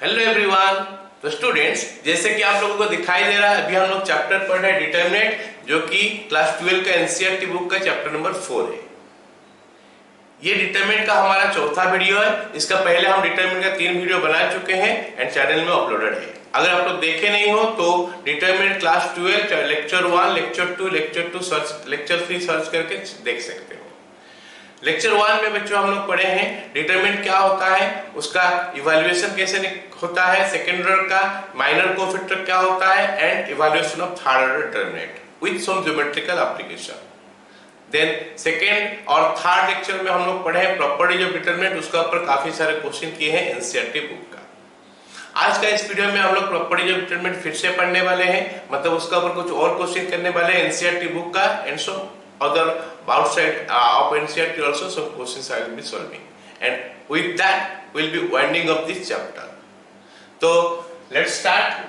Hello everyone. तो students, जैसे कि आप लोगों को दिखाई दे रहा है, अभी हम लोग चैप्टर पढ़ रहे हैं डिटरमिनेंट, जो कि क्लास 12 का एनसीईआरटी बुक का चैप्टर नंबर 4 है। ये डिटरमिनेंट का हमारा चौथा वीडियो है। इसका पहले हम डिटरमिनेंट का 3 वीडियो बना चुके हैं एंड चैनल में अपलोडेड है। अगर आप लोग देखे नहीं हो तो determinant class 12 lecture 1, lecture 2, lecture 3 search करके देख सकते हो। लेक्चर 1 में बच्चों हम लोग पढ़े हैं डिटरमिनेंट क्या होता है, उसका इवैल्यूएशन कैसे होता है, सेकंड ऑर्डर का माइनर कोएफिशिएंट क्या होता है, and evaluation of third order determinant with some geometrical application. Then second और थर्ड लेक्चर में हम लोग पढ़े हैं प्रॉपर्टीज ऑफ डिटरमिनेंट, उसका ऊपर काफी सारे क्वेश्चन किए हैं एनसीईआरटी बुक का। आज का इस वीडियो में हम लोग प्रॉपर्टीज ऑफ डिटरमिनेंट फिर से पढ़ने वाले हैं, मतलब उसका ऊपर कुछ और क्वेश्चन करने वाले हैं एनसीईआरटी बुक का, and so other outside of NCERT also some questions I will be solving, and with that we'll be winding up this chapter. So let's start.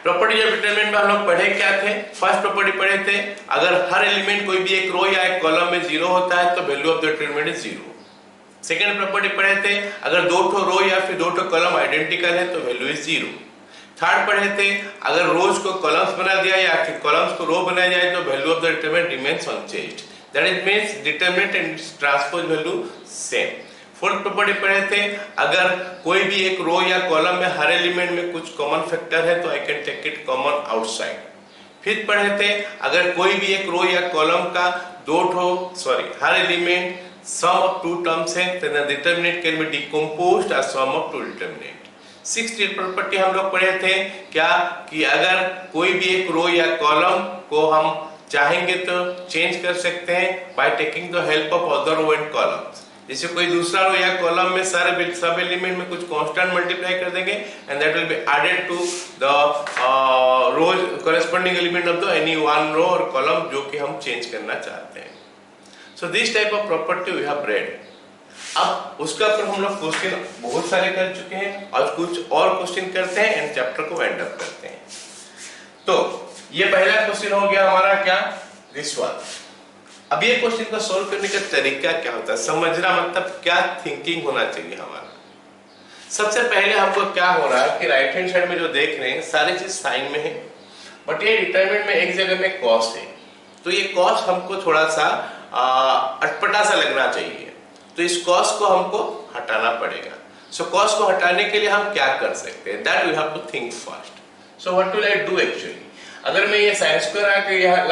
Property of determinant में हम लोग पढ़े क्या थे? फर्स्ट प्रॉपर्टी पढ़े थे, अगर हर एलिमेंट कोई भी एक रो या एक कॉलम में 0 होता है तो value of the determinant is 0। Second property पढ़े थे, अगर दो ठो रो या फिर दो ठो कॉलम आइडेंटिकल है तो वैल्यू इज 0। थर्ड पढ़े थे, अगर रोज को कॉलम्स बना दिया या फिर कॉलम्स को रो बनाया जाए तो value of the determinant remains unchanged, that is means determinant and transpose value same. Fourth property पढ़े थे, अगर कोई भी एक रो या कॉलम में हर एलिमेंट में कुछ कॉमन फैक्टर है तो I can take it common outside. Fifth पढ़े थे, अगर कोई भी एक रो या कॉलम का हर element sum of two terms है तो the determinant can be decomposed as sum of two determinant. Sixth property हम लोग पढ़े थे क्या, कि अगर कोई भी एक रो या कॉलम को हम चाहेंगे तो चेंज कर सकते हैं by taking the help of other row and columns. जैसे कोई दूसरा रो या कॉलम में सारे सब एलिमेंट में कुछ कांस्टेंट मल्टीप्लाई कर देंगे and that will be added to the rows corresponding element of the any one row और कॉलम जो कि हम चेंज करना चाहते हैं। So this type of property we have read. अब उसका ऊपर हम लोग क्वेश्चन बहुत सारे कर चुके हैं और कुछ और क्वेश्चन करते हैं एंड चैप्टर को वाइंड अप करते हैं। तो ये पहला क्वेश्चन हो गया हमारा क्या, दिस वन। अब ये क्वेश्चन को सॉल्व करने का तरीका क्या होता है, समझना मतलब क्या थिंकिंग होना चाहिए हमारा। सबसे पहले हमको क्या हो रहा है कि राइट हैंड साइड में जो देख रहे हैं सारी चीज साइन में है, बट ये डिटरमिनेंट में एक जगह में कॉस है, तो ये कॉस हमको थोड़ा सा अटपटा सा लगना चाहिए, तो इस कॉस को हमको हटाना पड़ेगा। सो कॉस को हटाने के लिए हम क्या कर सकते हैं, that we have to think first. So what will I do actually, अगर मैं ये sin स्क्वायर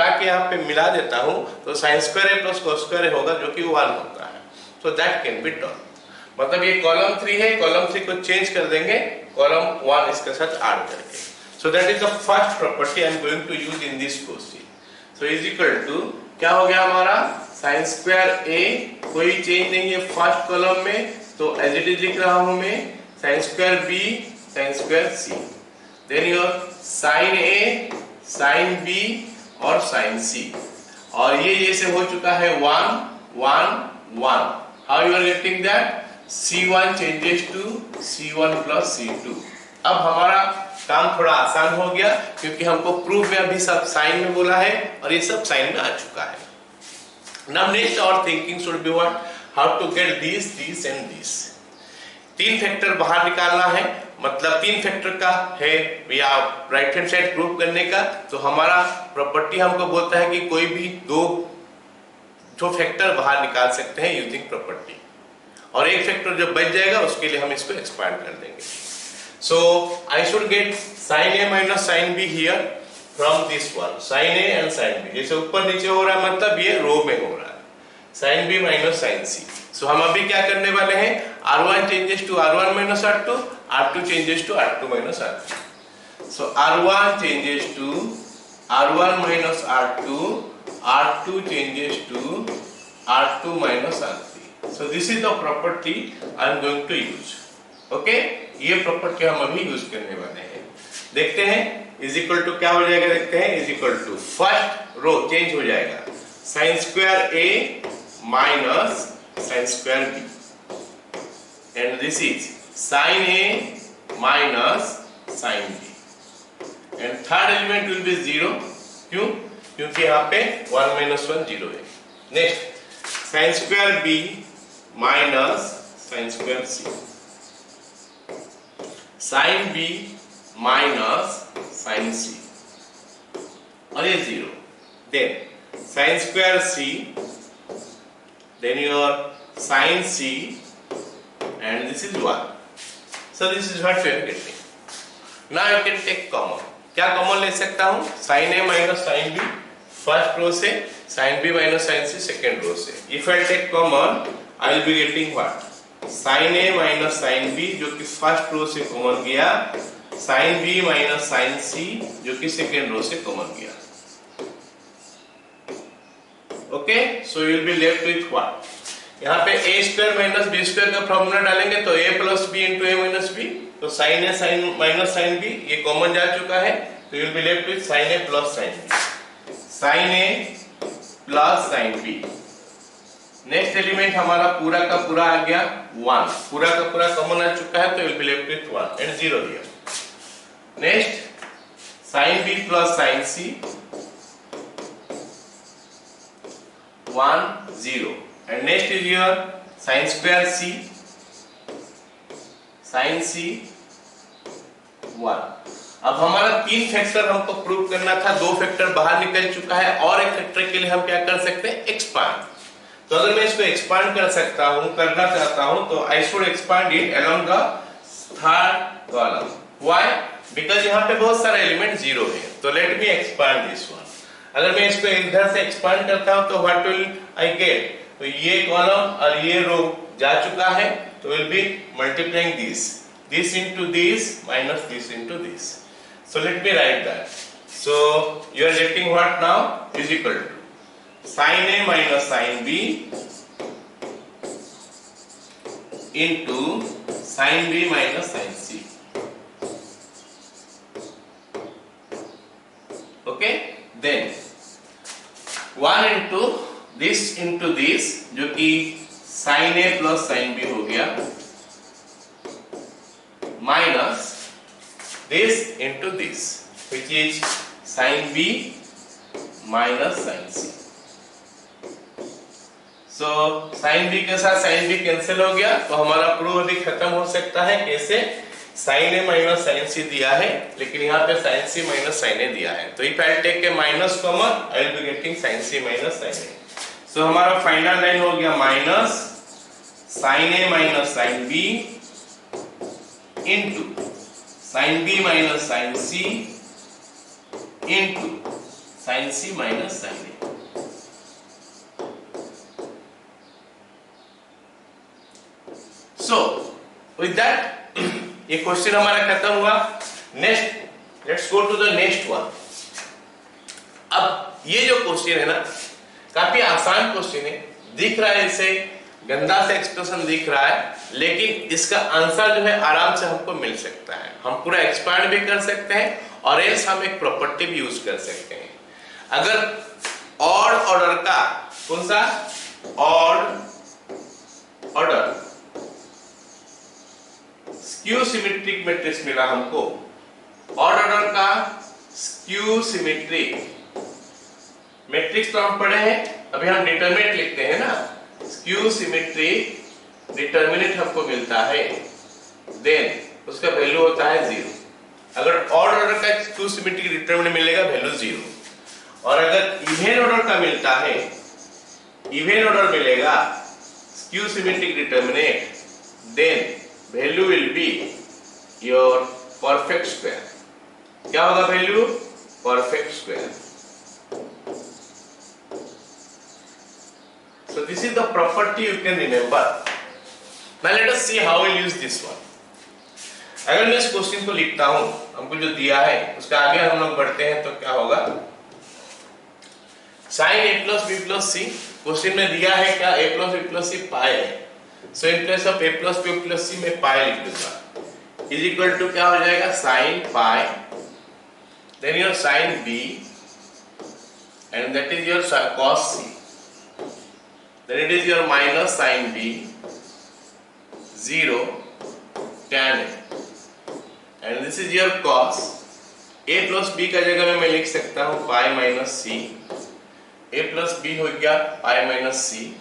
आके यहाँ पे मिला देता हूँ तो sin स्क्वायर है प्लस cos स्क्वायर होगा जो कि 1 होता है। So that can be done, मतलब ये कॉलम 3 है, कॉलम 3 को चेंज कर देंगे कॉलम 1 इसके साथ ऐड करके। So that is the first property I am going to use in this question. So is equal to क्या हो गया हमारा, sin स्क्वायर a, कोई चेंज नहीं है फर्स्ट कॉलम में तो एज इट इज लिख रहा हूं मैं, sin square b, sin square c, then your sin a, sin b और sin c, और ये जैसे हो चुका है 1 1 1। How you are getting that, c1 changes to c1 plus c2। अब हमारा काम थोड़ा आसान हो गया क्योंकि हमको प्रूफ में अभी सब साइन में बोला है और ये सब साइन में आ चुका है। Now next our thinking should be what, how to get this and this। 3 factor बाहर निकालना है, मतलब 3 फैक्टर का है या राइट हैंड साइड प्रूफ करने का, तो हमारा प्रॉपर्टी हमको बोलता है कि कोई भी दो फैक्टर बाहर निकाल सकते हैं यूजिंग प्रॉपर्टी, और एक फैक्टर जो बच जाएगा उसके लिए हम इसको एक्सपांड कर देंगे। So I should get sin a minus sin b here from this one, sin a and sin b, जैसे ऊपर नीचे हो रहा है मतलब ये रो में हो रहा है, sin b minus sin c। सो हम अभी क्या करने वाले हैं, r1 changes to r1 minus r2, r2 changes to r2 minus r3। So r1 changes to r1 minus r2, r2 changes to r2 minus r3। So this is the property I am going to use. Okay, ये property हम अभी use करने वाले हैं। देखते हैं is equal to क्या हो जाएगा, देखते हैं is equal to first row change हो जाएगा, sin square a minus sin square b, and this is sin a minus sin b, and third element will be 0। क्यों, क्योंकि यहाँ पे 1 minus 1 0 है। Next sin square b minus sine square C, sine B minus sine C, और ये 0, then sine square C, then your sin c, and this is 1. So this is what we are getting. Now you can take common. क्या common ले सकता हूँ? sin a minus sin b first row से, sin b minus sin c second row से. If I take common, I will be getting what? sin a minus sin b जो कि first row से common गया, sin b minus sin c जो कि second row से common गया. Okay, so you will be left with what? यहाँ पे a square minus b square का फॉर्मूला डालेंगे तो a plus b into a minus b, तो sin a sin minus sin b ये कॉमन जा चुका है, तो you will be left with sin a plus sin b, sin a plus sin b. Next element हमारा पूरा का पूरा आ गया 1, पूरा का पूरा कॉमन आ चुका है, तो you will be left with 1 and 0 here. Next sin b plus sin c 1 0, and next is your sin square c, sin c 1. अब हमारा 3 फैक्टर हमको प्रूव करना था, 2 फैक्टर बाहर निकल चुका है, और एक फैक्टर के लिए हम क्या कर सकते हैं? एक्सपांड. तो अगर मैं इसको एक्सपांड कर सकता हूं, करना चाहता हूं, तो I should expand it along the third column. Why? Because यहाँ पे बहुत सारे एलिमेंट 0 है, तो let me expand this one. अगर मैं इसको इधर से एक्सपांड करता हूं तो व्हाट विल आई गेट? तो ये कॉलम और ये रो जा चुका है, तो will be multiplying this into this minus this into this. So let me write that. So you are getting what now is equal to sin a minus sin b into sin b minus sin c. Okay, then 1 into this जो कि sin a plus sin b हो गया, minus this into this which is sin b minus sin c. So sin b के साथ sin b cancel हो गया, तो हमारा प्रूफ अभी खत्म हो सकता है. कैसे? sin a minus sin c दिया है, लेकिन यहाँ पे sin c minus sin a दिया है, तो if I take a minus common, I will be getting sin c minus sin a. So हमारा फाइनल लाइन हो गया minus sin a minus sin b into sin b minus sin c into sin c minus sin a. So with that ये question हमारा खत्म हुआ. Next let's go to the next one. अब ये जो question है ना, काफी आसान क्वेश्चन है, दिख रहा है इसे गंदा से एक्सप्रेशन दिख रहा है, लेकिन इसका आंसर जो है आराम से हमको मिल सकता है. हम पूरा एक्सपांड भी कर सकते हैं, और एल्स हम एक प्रॉपर्टी भी यूज कर सकते हैं. अगर ऑड ऑर्डर का, कौन सा? Odd order skew symmetric matrix मिला हमको. ऑड ऑर्डर का स्क्यू सिमेट्रिक मैट्रिक्स तो हम पढ़े हैं, अभी हम डिटरमिनेंट लिखते हैं ना. स्क्यू सिमेट्रिक डिटरमिनेंट हमको मिलता है, देन उसका वैल्यू होता है 0. अगर ऑड ऑर्डर का स्क्यू सिमेट्रिक डिटरमिनेंट मिलेगा, वैल्यू 0. और अगर इवन ऑर्डर का मिलता है, इवन ऑर्डर मिलेगा skew symmetric determinant, then value will be your perfect square. क्या होगा value? Perfect square. So this is the property you can remember. Now let us see how we'll use this one. अगर मैं इस question को लिखता हूं, हमको जो दिया है उसका आगे हम लोग बढ़ते हैं, तो क्या होगा? sin a plus b plus c, question में दिया है क्या? a plus b plus c पाई है, so in place of a plus b plus c मैं पाई लिख दूंगा, is equal to क्या हो जाएगा? sin pi, then your sin b, and that is your cos c, then it is your minus sin b 0 tan a, and this is your cos. a plus b का जगह में मैं लिख सकता हूँ pi minus c, a plus b हो गया pi minus c,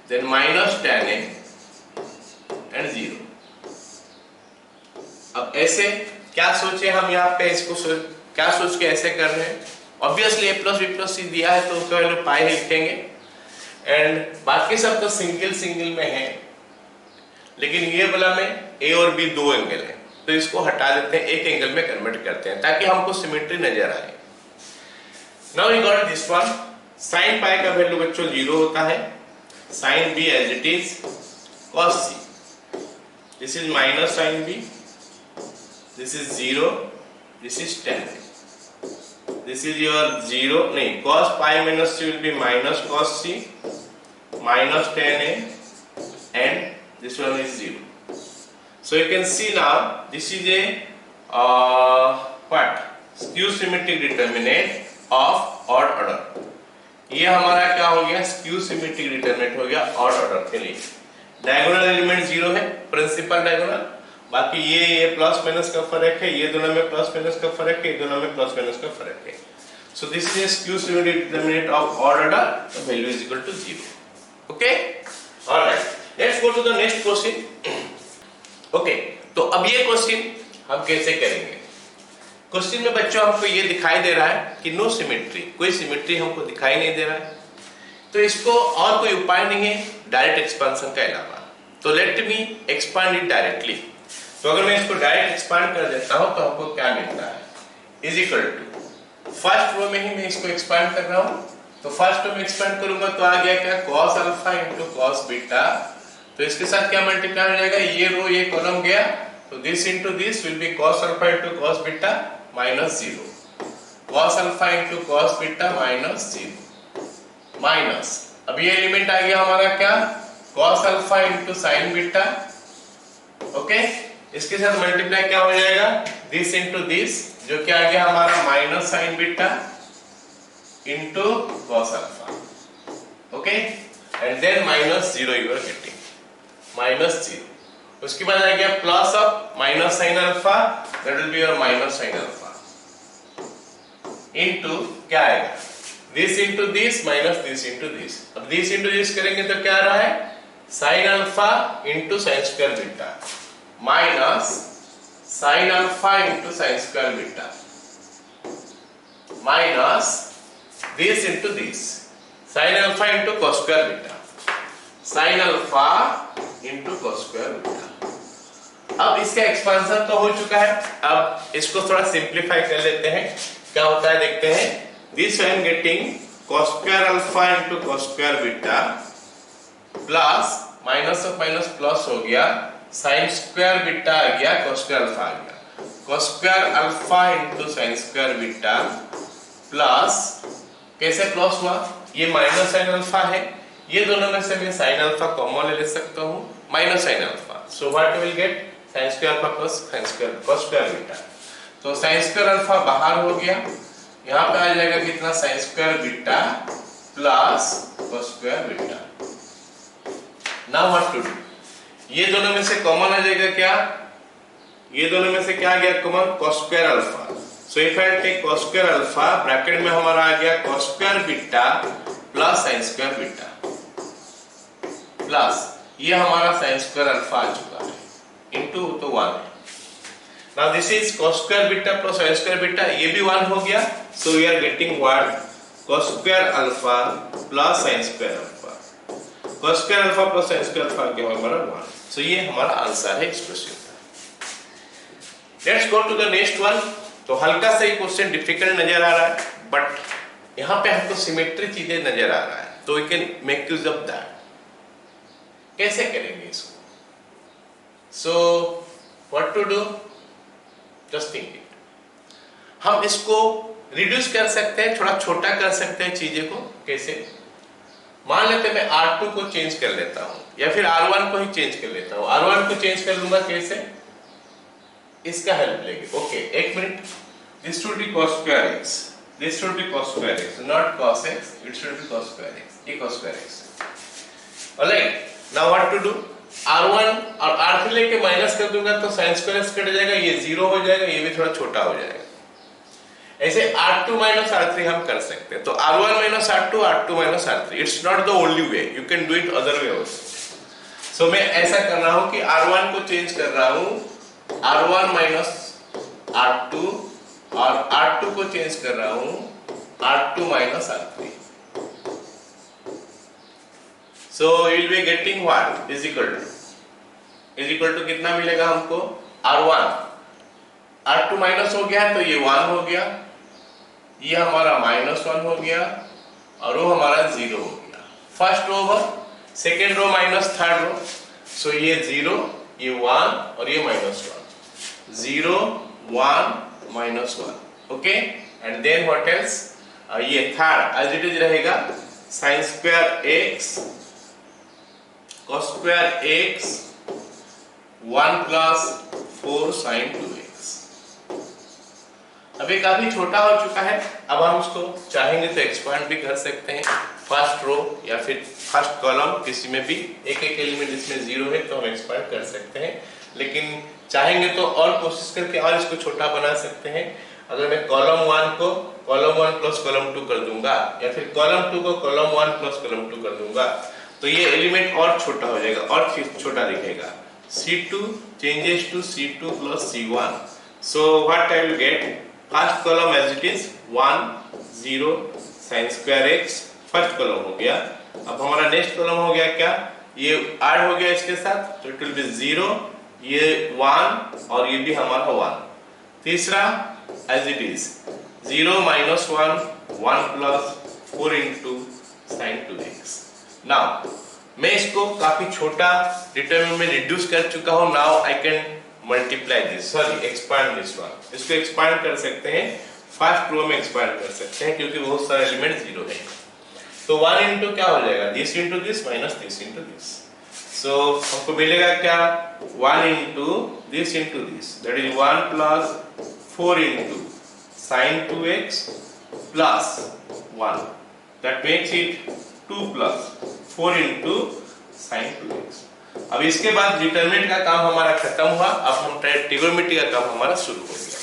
then minus tan a, ऐसे क्या सोचे हम यहाँ पे इसको क्या सोच के ऐसे कर रहे हैं? Obviously a plus B plus C दिया है तो उसका वैल्यू पाई लिखेंगे, एंड बाकी सब तो सिंगल सिंगल में है, लेकिन ये वाला में a और b दो एंगल है तो इसको हटा देते हैं, एक एंगल में कन्वर्ट करते हैं ताकि हमको सिमेट्री नजर आए। Now we got this one, sin pi का वैल्यू बच्चों 0 होता है, sin b as it is cos c, this is minus sin b, this is 0, this is 10, this is your 0 नहीं, cos pi minus c will be minus cos c minus 10a and this one is 0. So you can see now this is a what skew symmetric determinant of odd order। ये हमारा क्या हो गया, skew symmetric determinant हो गया odd order के लिए। Diagonal element 0 है, प्रिंसिपल डायगोनल, बाकी ये प्लस माइनस का फर्क है, ये दोनों में प्लस माइनस का फर्क है, ये दोनों में प्लस माइनस का फर्क है। So this is skew symmetric determinant of odd order, the value is equal to 0। Okay, alright, let's go to the next question. Okay, तो अब ये क्वेश्चन हम कैसे करेंगे? क्वेश्चन में बच्चों हमको ये दिखाई दे रहा है कि नो सिमेट्री, कोई सिमेट्री हमको दिखाई नहीं दे रहा है, तो इसको और कोई उपाय नहीं है डायरेक्ट एक्सपांशन के अलावा। तो let me expand it directly. तो अगर मैं इसको डायरेक्ट एक्सपांड कर देता हूं तो हमको क्या मिलता है, is equal to first row में ही मैं इसको एक्सपांड कर रहा हूं, तो फर्स्ट रो में एक्सपांड करूंगा तो आ गया क्या, cos alpha into cos beta, तो इसके साथ क्या मल्टीप्लाई हो जाएगा, ये रो ये कॉलम गया, तो this into this will B cos alpha into cos beta minus 0, cos alpha into cos beta minus 0 minus, अब ये एलिमेंट आ गया हमारा क्या, cos alpha into sin beta. Okay, इसके साथ मल्टीप्लाई क्या हो जाएगा, दिस इनटू दिस, जो क्या आ गया हमारा minus sin beta into cos alpha. Okay, and then minus 0 you are getting, minus 0। उसके बाद आ गया plus of minus sin alpha, that will be your minus sin alpha into क्या आएगा, this into this minus this into this. अब this into this करेंगे तो क्या आ रहा है, sin alpha into sin square beta minus sin alpha into sin square beta minus this into this, sin alpha into cos square beta, sin alpha into cos square beta. अब इसका expansion तो हो चुका है, अब इसको थोड़ा सिंपलीफाई कर लेते हैं, क्या होता है देखते हैं। This I am getting cos square alpha into cos square beta plus minus of minus plus हो गया, sin स्क्वायर बीटा आ गया, cos स्क्वायर अल्फा आ गया, cos square alpha into sin square beta plus, कैसे प्लस हुआ, ये minus sin alpha है, ये दोनों में से मैं sin अल्फा कॉमन ले सकता हूं, minus sin alpha, so what will get sin square alpha plus sin square cos square beta. तो sin स्क्वायर अल्फा बाहर हो गया, यहाँ पे आ जाएगा कितना, sin square beta plus cos square beta. Now what to do, ये दोनों में से कॉमन आ जाएगा क्या, ये दोनों में से क्या आ गया common, cos square alpha. So if I take cos square alpha, bracket में हमारा आ गया cos square beta plus sin square beta plus, ये हमारा sin स्क्वायर अल्फा आ चुका है इनटू तो 1 है। Now this is cos square beta plus sin square beta, ये भी 1 हो गया, so we are getting what, cos square alpha plus sin square alpha, cos square alpha plus sin square alpha क्या हमारा 1, so ये हमारा आंसर है expression का। Let's go to the next one। तो हल्का सा ये क्वेश्चन डिफिकल्ट नजर आ रहा है, बट यहाँ पे हमको सिमेट्री चीजें नजर आ रहा है, तो we can make use of that। कैसे करेंगे इसको, so what to do, just think it. हम इसको रिड्यूस कर सकते हैं, थोड़ा छोटा कर सकते हैं चीजें को, कैसे, मान लेते हैं मैं R2 को चेंज कर लेता हूं, या फिर R1 को ही चेंज कर लेता हूं। R1 को चेंज कर लूंगा कैसे, इसका हेल्प लेंगे। ओके, एक मिनट, this should be cos square x, this should be cos square x, not cos x, it should be cos square x, ये cos square x। Alright, now what to do, R1 और R3 लेके minus कर दूंगा तो sin square x cut जाएगा, ये 0 हो जाएगा, ये भी थोड़ा छोटा हो जाएगा। ऐसे R2 माइनस R3 हम कर सकते हैं, तो R1 minus R2, R2 minus R3, it's not the only way, you can do it other way also. So मैं ऐसा कर रहा हूं कि R1 को चेंज कर रहा हूं R1 माइनस R2 और R2 को चेंज कर रहा हूं R2 minus R3. So you will be getting what is equal to कितना मिलेगा हमको R1. R2 माइनस हो गया तो ये 1 हो गया, ये हमारा -1 हो गया और वो हमारा 0 हो गया. First row over, second row minus third row. So ये 0, ये 1 और ये -1. 0 1 -1. Okay, and then what else, ये थर्ड एज इट इज रहेगा sin square x cos square x 1 plus 4 sin 2x. अभी काफी छोटा हो चुका है. अब हम इसको चाहेंगे तो एक्सपांड भी कर सकते हैं. फर्स्ट रो या फिर फर्स्ट कॉलम किसी में भी एक एलिमेंट इसमें 0 है तो हम एक्सपांड कर सकते हैं, लेकिन चाहेंगे तो और कोशिश करके और इसको छोटा बना सकते हैं. अगर मैं कॉलम 1 को कॉलम 1 प्लस कॉलम 2 कर दूंगा या फिर कॉलम 2 को कॉलम 1 प्लस कॉलम 2 कर दूंगा तो ये एलिमेंट और छोटा हो जाएगा और छोटा दिखेगा. C2 changes to C2 plus C1. So what I will get? First column as it is 1 0 sin square x. First column हो गया. अब हमारा नेक्स्ट कॉलम हो गया क्या, ये ऐड हो गया इसके साथ तो इट विल बी 0, ये 1 और ये भी हमारा 1. तीसरा as it is 0 minus 1 1 plus 4 into sin 2x. Now मैं इसको काफी छोटा डिटरमिनेंट में रिड्यूस कर चुका हूं. Now I can multiply this, sorry expand this one. इसको एक्सपांड कर सकते हैं, फर्स्ट रो में एक्सपांड कर सकते हैं क्योंकि बहुत सारे एलिमेंट 0 है. तो 1 इंटू क्या हो जाएगा, this into this minus this into this. So हमको मिलेगा क्या, 1 into this that is 1 plus 4 into sin 2x plus 1. That makes it 2 plus 4 into sin 2x. अब इसके बाद डिटरमिनेंट का काम हमारा खत्म हुआ. अब हम ट्रिगोनोमेट्री का काम हमारा शुरू हो गया.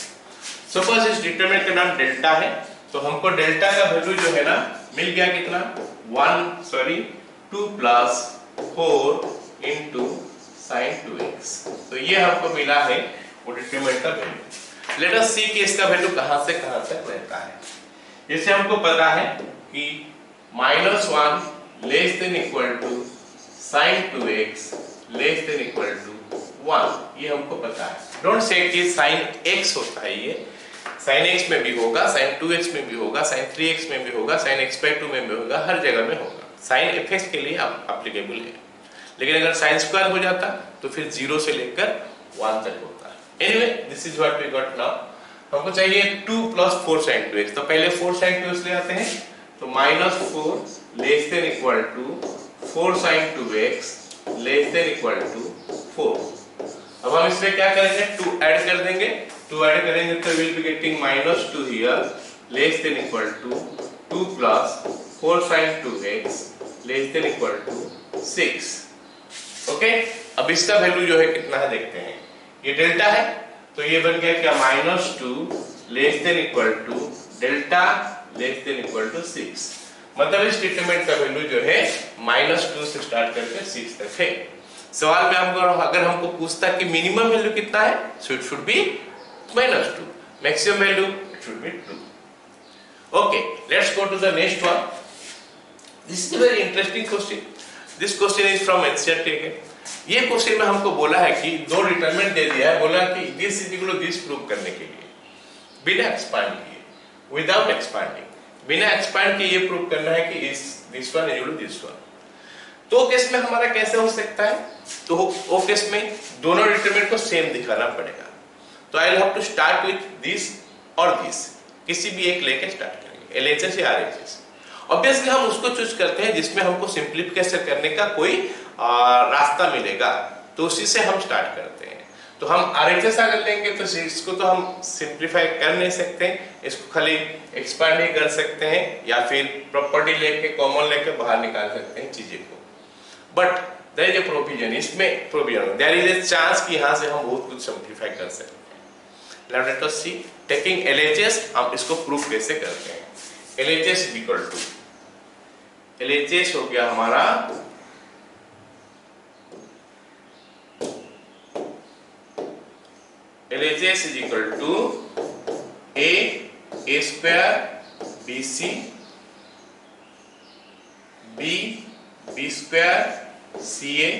सपोज इस डिटरमिनेंट का नाम डेल्टा है तो हमको डेल्टा का वैल्यू जो है ना मिल गया कितना, 2 प्लस 4 इंटू sin 2x. तो ये हमको मिला है वो डिटरमिनेंट का वैल्यू. लेट अस सी कि इसका वैल्यू कहां से कहां तक रहता है. इससे हमको पता है कि -1 less than equal to sin 2x less than equal to 1. ये हमको पता है. डोंट से कि sin x होता है, ये sin x में भी होगा, sin 2x में भी होगा, sin 3x में भी होगा, sin x/2 में भी होगा, हर जगह में होगा. sin fx के लिए एप्लीकेबल है. लेकिन अगर sin स्क्वायर हो जाता तो फिर 0 से लेकर 1 तक होता है. Anyway this is what we got now. हमको चाहिए 2 प्लस 4 sin 2x. तो पहले 4 sin 2x ले आते हैं. तो -4 less than equal to 4 sin 2x less than equal to 4. अब हम इसमें क्या करेंगे, 2 ऐड कर देंगे. 2 ऐड करेंगे तो will be getting -2 here less than equal to 2 plus 4 sin 2x less than equal to 6. Okay, अब इसका वैल्यू जो है कितना है देखते हैं. ये डेल्टा है तो ये बन गया क्या, -2 less than equal to delta less than equal to 6. मतलब इस डिटरमिनेंट का वैल्यू जो है -2 से स्टार्ट करके 6 तक है. सवाल में हमको अगर हमको पूछता कि मिनिमम वैल्यू कितना है, so it should be -2. Maximum value it should be 2. Okay, let's go to the next one. This is a very interesting question. This question is from NCERT again. ये क्वेश्चन में हमको बोला है कि दो determinant दे दिया है, बोला कि this is equal to this prove करने के लिए बिना एक्सपांड किए, विदाउट एक्सपांडिंग, बिना एक्सपांड किए ये प्रूव करना है कि this one is equal to this one. तो केस में हमारा कैसे हो सकता है, तो वो केस में दोनों डिटरमिनेंट को सेम दिखाना पड़ेगा. तो I will have to start with this और दिस, किसी भी एक लेके स्टार्ट करेंगे, एलएचएस या आरएचएस. ऑब्वियसली हम उसको चूज करते हैं जिसमें हमको सिंप्लीफिकेशन करने का कोई रास्ता मिलेगा, तो उसी से हम स्टार्ट करते हैं. तो हम आरएचएस अगर लेंगे तो इसको तो हम सिंप्लीफाई कर नहीं सकते, इसको खाली एक्सपांड ही कर सकते हैं या फिर प्रॉपर्टी लेके कॉमन लेके बाहर निकाल सकते हैं चीजें को. But there is a provision, इसमें provision there is a chance कि यहां से हम बहुत कुछ सिंप्लीफाई कर सकते हैं. लेट अस सी टेकिंग एलएचएस हम इसको प्रूफ कैसे करते हैं. एलएचएस इक्वल टू, एलएचएस हो गया हमारा LHS is equal to A square BC, B square CA,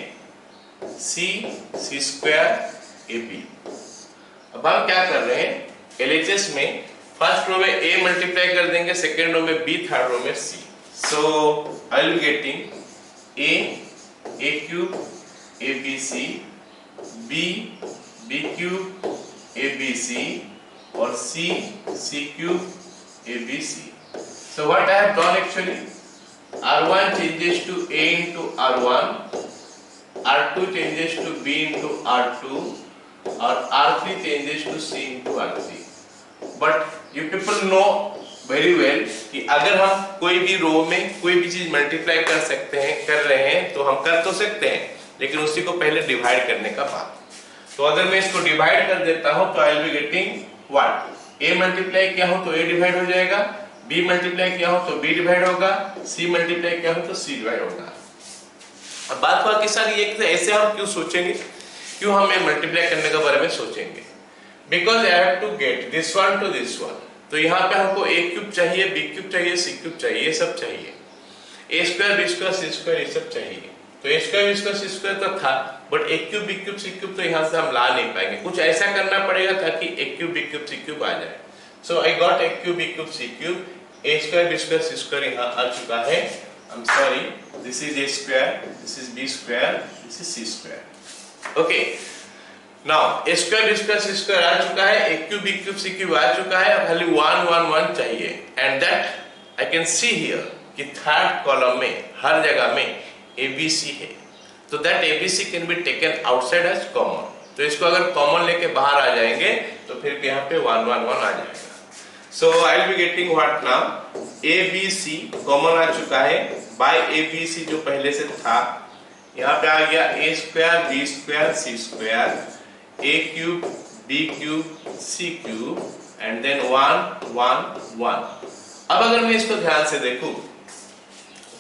C square AB। अब हम क्या कर रहे हैं, LHS में फर्स्ट रो में A मल्टीप्लाई कर देंगे, सेकेंड रो में B, थर्ड रो में C। So I will getting A cube ABC, B cube ABC और C cube ABC। So what I have done actually, R1 changes to A into R1, R2 changes to B into R2 और R3 changes to C into R3। But you people know very well कि अगर हम कोई भी रो में कोई भी चीज मल्टीप्लाई कर रहे हैं तो हम कर तो सकते हैं, लेकिन उसी को पहले डिवाइड करने का बात। तो अगर मैं इसको डिवाइड कर देता हूं तो I will be getting what, A multiply किया हो तो A डिवाइड हो जाएगा, B मल्टीप्लाई किया हो तो B डिवाइड होगा, C मल्टीप्लाई किया हो तो C डिवाइड होगा। अब बात बाकी सारी ये कि ऐसे हम क्यों सोचेंगे, क्यों हमें मल्टीप्लाई करने के बारे में सोचेंगे, because I have to get this one to this one. तो यहाँ पे हमको A क्यूब चाहिए, B क्यूब चाहिए, C क्यूब चाहिए, ये सब चाहिए, A square B square C square ये सब चाहिए। तो A square B square C square तो था, but A cube B cube C cube तो यहाँ से हम ला नहीं पाएंगे, कुछ ऐसा करना पड़ेगा ताकि A cube B cube C cube आ जाए। So I got A cube B cube C cube, A square B square C square यहाँ आ चुका है। I am sorry, this is A square, this is B square, this is C square. Okay, now A square B square C square आ चुका है, A cube B cube C cube आ चुका है, अब खाली 1 1 1 चाहिए। And that I can see here कि थर्ड कॉलम में हर जगह में ABC है, तो that ABC can be taken outside as common. तो इसको अगर कॉमन लेके बाहर आ जाएंगे तो फिर यहाँ पे 1 1 1 आ जाएगा। So I will be getting what now, ABC common आ चुका है, बाय ABC जो पहले से था, यहाँ पे आ गया A square B square C square, A cube B cube C cube and then 1 1 1। अब अगर मैं इसको ध्यान से देखूं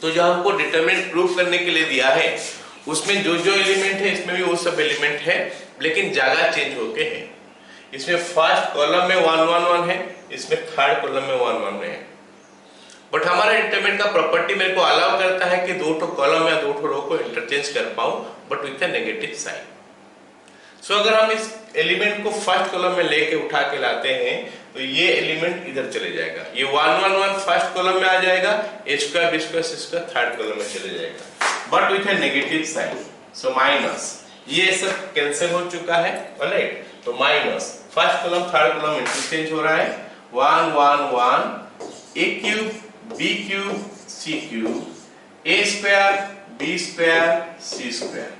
तो जो हमको डिटरमिनेंट प्रूव करने के लिए दिया है उसमें जो जो एलिमेंट है इसमें भी वो सब एलिमेंट है, लेकिन जगह चेंज होके है। इसमें फर्स्ट कॉलम में 1 1 1 है, इसमें थर्ड कॉलम में 1 1 है। बट हमारा डिटरमिनेंट का प्रॉपर्टी मेरे को अलाउ करता है कि दो ठो कॉलम या दो ठो रो को इंटरचेंज कर पाऊं, but with a negative sign. So अगर हम इस एलिमेंट को फर्स्ट कॉलम में लेके उठा के लाते हैं तो ये एलिमेंट इधर चले जाएगा, ये 1 1 1 फर्स्ट कॉलम में आ जाएगा, A square B square C square third column में चले जाएगा, but with a negative sign. So minus, ये सब कैंसिल हो चुका है, ऑलराइट। तो minus first column third column interchange हो रहा है, 1 1 1 A cube B cube C cube, A square B square C square.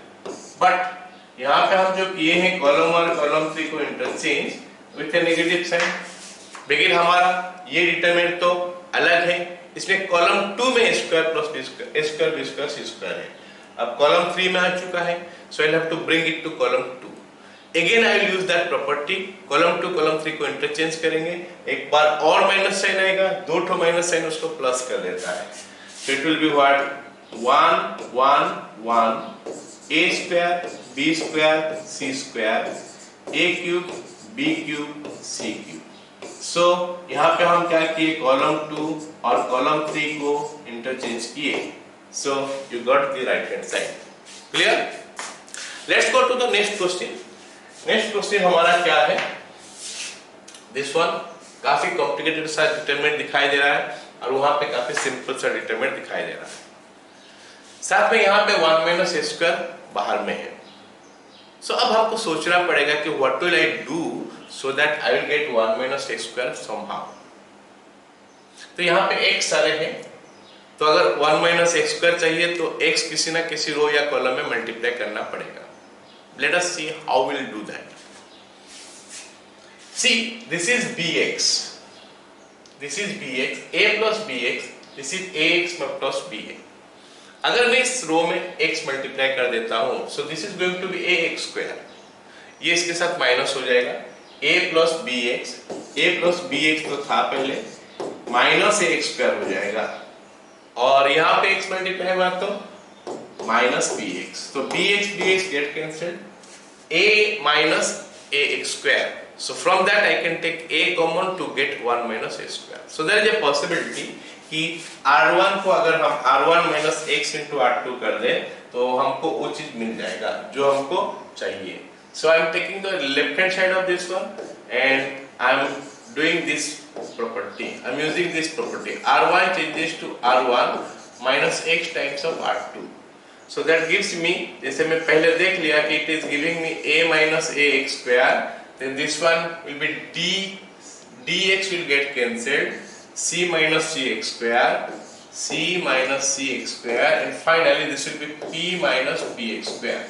But यहाँ पे हम जो किए हैं कॉलम 1 कॉलम 3 को interchange with a negative sign, लेकिन हमारा ये डिटरमिनेंट तो अलग है, इसमें कॉलम 2 में A square plus B square A square B square C square है, अब कॉलम 3 में आ चुका है, so I have to bring it to column 2। Again I will use that property, column 2 column 3 को इंटरचेंज करेंगे, एक बार और माइनस साइन आएगा, दो ठो माइनस साइन उसको प्लस कर देता है, so it will be what 1 1 1 A square B square C square A cube B cube C cube. So यहाँ पे हम क्या किए, कॉलम 2 और कॉलम 3 को इंटरचेंज किए, so you got the right hand side. Clear? Let's go to the next question. Next question हमारा क्या है, दिस वन काफी कॉम्प्लिकेटेड सा डिटरमिनेंट दिखाई दे रहा है और वहां पे काफी सिंपल सा डिटरमिनेंट दिखाई दे रहा है, साथ में यहाँ पे 1 माइनस A स्क्वायर बाहर में है। सो अब हमको सोचना पड़ेगा कि what will I do so that I will gate 1 minus x square somehow. तो यहाँ पे x सारे हैं, तो अगर 1 माइनस x स्क्वायर चाहिए तो x किसी ना किसी रो या कॉलम में मल्टीप्लाई करना पड़ेगा। Late us see how will do that. See this is bx, this is bx, a plus bx, this is ax plus bx। अगर मैं इस रो में x मल्टीप्लाई कर देता हूं, so this is going to be ax square, ये इसके साथ माइनस हो जाएगा, a प्लस bx तो था पहले, माइनस ax स्क्वायर हो जाएगा, और यहाँ पे x मल्टीप्लाई हुआ तो माइनस bx, तो bx gate cancelled, a minus ax square. So from that I can take a common to get 1 minus a square. So there is a possibility कि r1 को अगर हम r1 minus x into r2 कर दें तो हमको वो चीज मिल जाएगा जो हमको चाहिए. So I am taking the left hand side of this one and I am doing this property. I am using this property. r1 changes to r1 minus x times of r2. So that gives me, जैसे मैं पहले देख लिया कि it is giving me a minus ax square, then this one will be dx will get cancelled, c minus cx square, c minus cx square, and finally this will be p minus px square.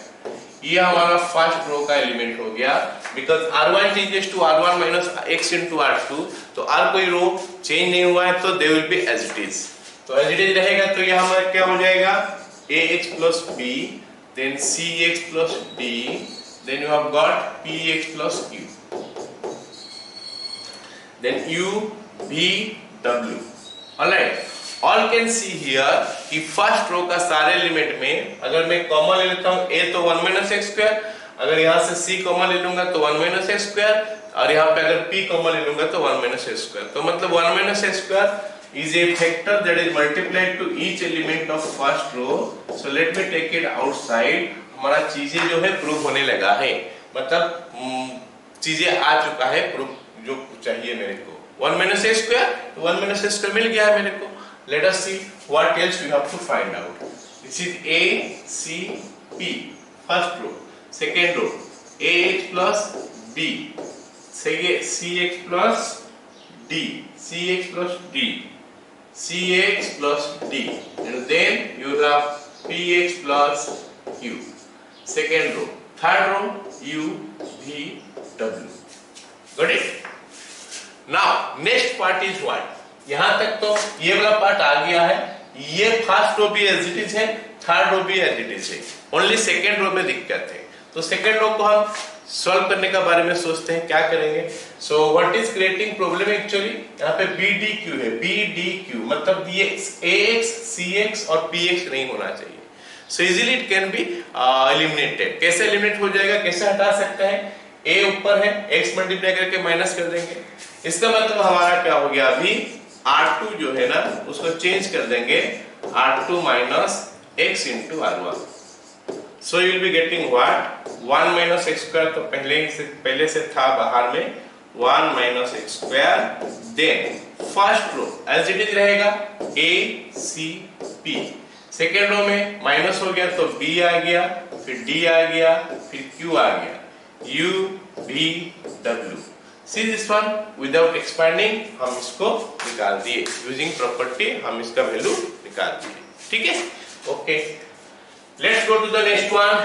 ये हमारा first row का element हो गया because r1 changes to r1 minus x into r2, तो r कोई रो change नहीं हुआ है तो they will be as it is. तो as it is रहेगा तो ये हमारा क्या हो जाएगा ax plus b, then cx plus d, then you have got px plus q, then u v w. Alright, all can see here कि first row का सारे एलिमेंट में अगर मैं कॉमन ले लेता हूँ a तो 1 minus x स्क्वायर, अगर यहाँ से c कॉमन ले लूंगा तो 1 minus x स्क्वायर, और यहाँ पे अगर p कॉमन ले लूंगा तो 1 minus x स्क्वायर. तो मतलब 1 minus x square is a factor that is multiplied to each element of first row. So let me take it outside. हमारा चीजें जो है प्रूव होने लगा है, मतलब चीजें आ चुका है प्रूफ जो चाहिए मेरे को. 1 minus a square, 1 minus a square मिल गया है मेरे को. Let us see what else we have to find out. This is a c p first row. Second row ax plus b, cx plus d, cx plus d, cx plus d, and then you have px plus q. Second row, third row u v w. Got it? Now next part is what? यहाँ तक तो ये वाला part आ गया है. ये first row भी as it is है, थर्ड रो भी एज इट इज है, ओनली सेकेंड रो में दिक्कत है. तो सेकेंड रो को हम सॉल्व करने का बारे में सोचते हैं, क्या करेंगे. So what is creating problem actually, यहाँ पे BDQ है, BDQ मतलब ये AX, CX और PX नहीं होना चाहिए. So easily it can be eliminated. कैसे एलिमिनेट हो जाएगा, कैसे हटा सकते हैं. A ऊपर है, X मल्टीप्लाई करके माइनस कर देंगे. इसका मतलब हमारा क्या हो गया, अभी R2 जो है ना उसको चेंज कर देंगे R2 minus X into R1. So you will be getting what? 1 minus x square तो पहले से था बाहर में 1 minus x square. Then first row as it is रहेगा a c p. Second row में माइनस हो गया तो b आ गया, फिर d आ गया, फिर q आ गया, u v w. See this one without expanding हम इसको निकाल दिए, using property हम इसका वैल्यू निकाल दिए. ठीक है, okay. Let's go to the next one.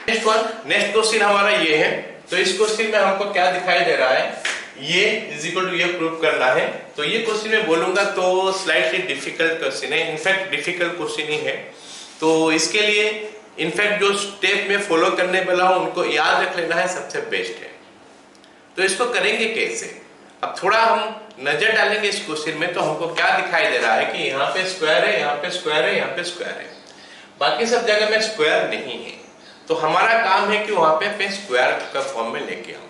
Next question हमारा ये है. तो इस क्वेश्चन में हमको क्या दिखाई दे रहा है, ये इज इक्वल टू ये प्रूव करना है. तो ये क्वेश्चन में बोलूंगा तो स्लाइटली डिफिकल्ट क्वेश्चन है, इनफैक्ट डिफिकल्ट क्वेश्चन ही है. तो इसके लिए इनफैक्ट जो स्टेप में फॉलो करने वाला हूं उनको याद रख लेना है, सबसे बेस्ट है. तो इसको करेंगे कैसे, अब थोड़ा हम नजर डालेंगे इस क्वेश्चन में तो हमको क्या दिखाई दे रहा है कि यहाँ पे स्क्वायर है, यहाँ पे स्क्वायर है, यहाँ पे स्क्वायर है, बाकी सब जगह में स्क्वायर नहीं है. तो हमारा काम है कि वहां पे स्क्वायर का फॉर्म में लेके आऊं.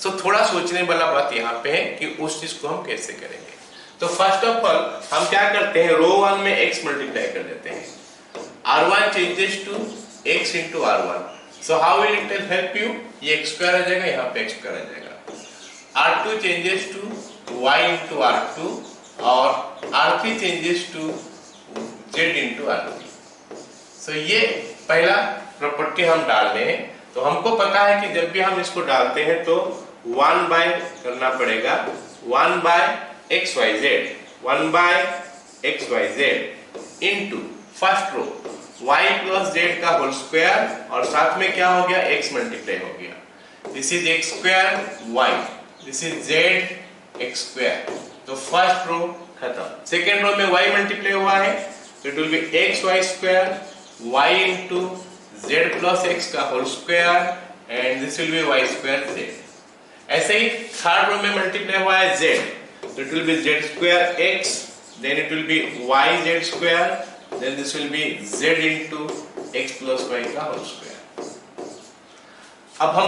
सो थोड़ा सोचने वाला बात यहाँ पे है कि उस चीज को हम कैसे करेंगे. तो फर्स्ट ऑफ ऑल हम क्या करते हैं, रो 1 में x मल्टीप्लाई कर देते हैं. r1 changes to x into r1. So how will it help you, ये x स्क्वायर आ जाएगा, यहाँ पे x स्क्वायर आ जाएगा. r2 changes to y into r2 और r3 changes to z into r3. So ये पहला प्रॉपर्टी हम डाल रहे हैं. तो हमको पता है कि जब भी हम इसको डालते हैं तो 1 बाय करना पड़ेगा 1 by xyz, 1 by xyz into first row y plus z का होल स्क्वायर और साथ में क्या हो गया, x मल्टीप्लाई हो गया. This is x square y, this is z x square. तो फर्स्ट रो खत्म. सेकेंड रो में y मल्टीप्लाई हुआ है तो it will be xy square y into z plus x का whole square and this will be y square z. ऐसे ही third row में multiply हुआ है z तो it will be z square x, then it will be y z square, then this will be z into x plus y का whole square. अब हम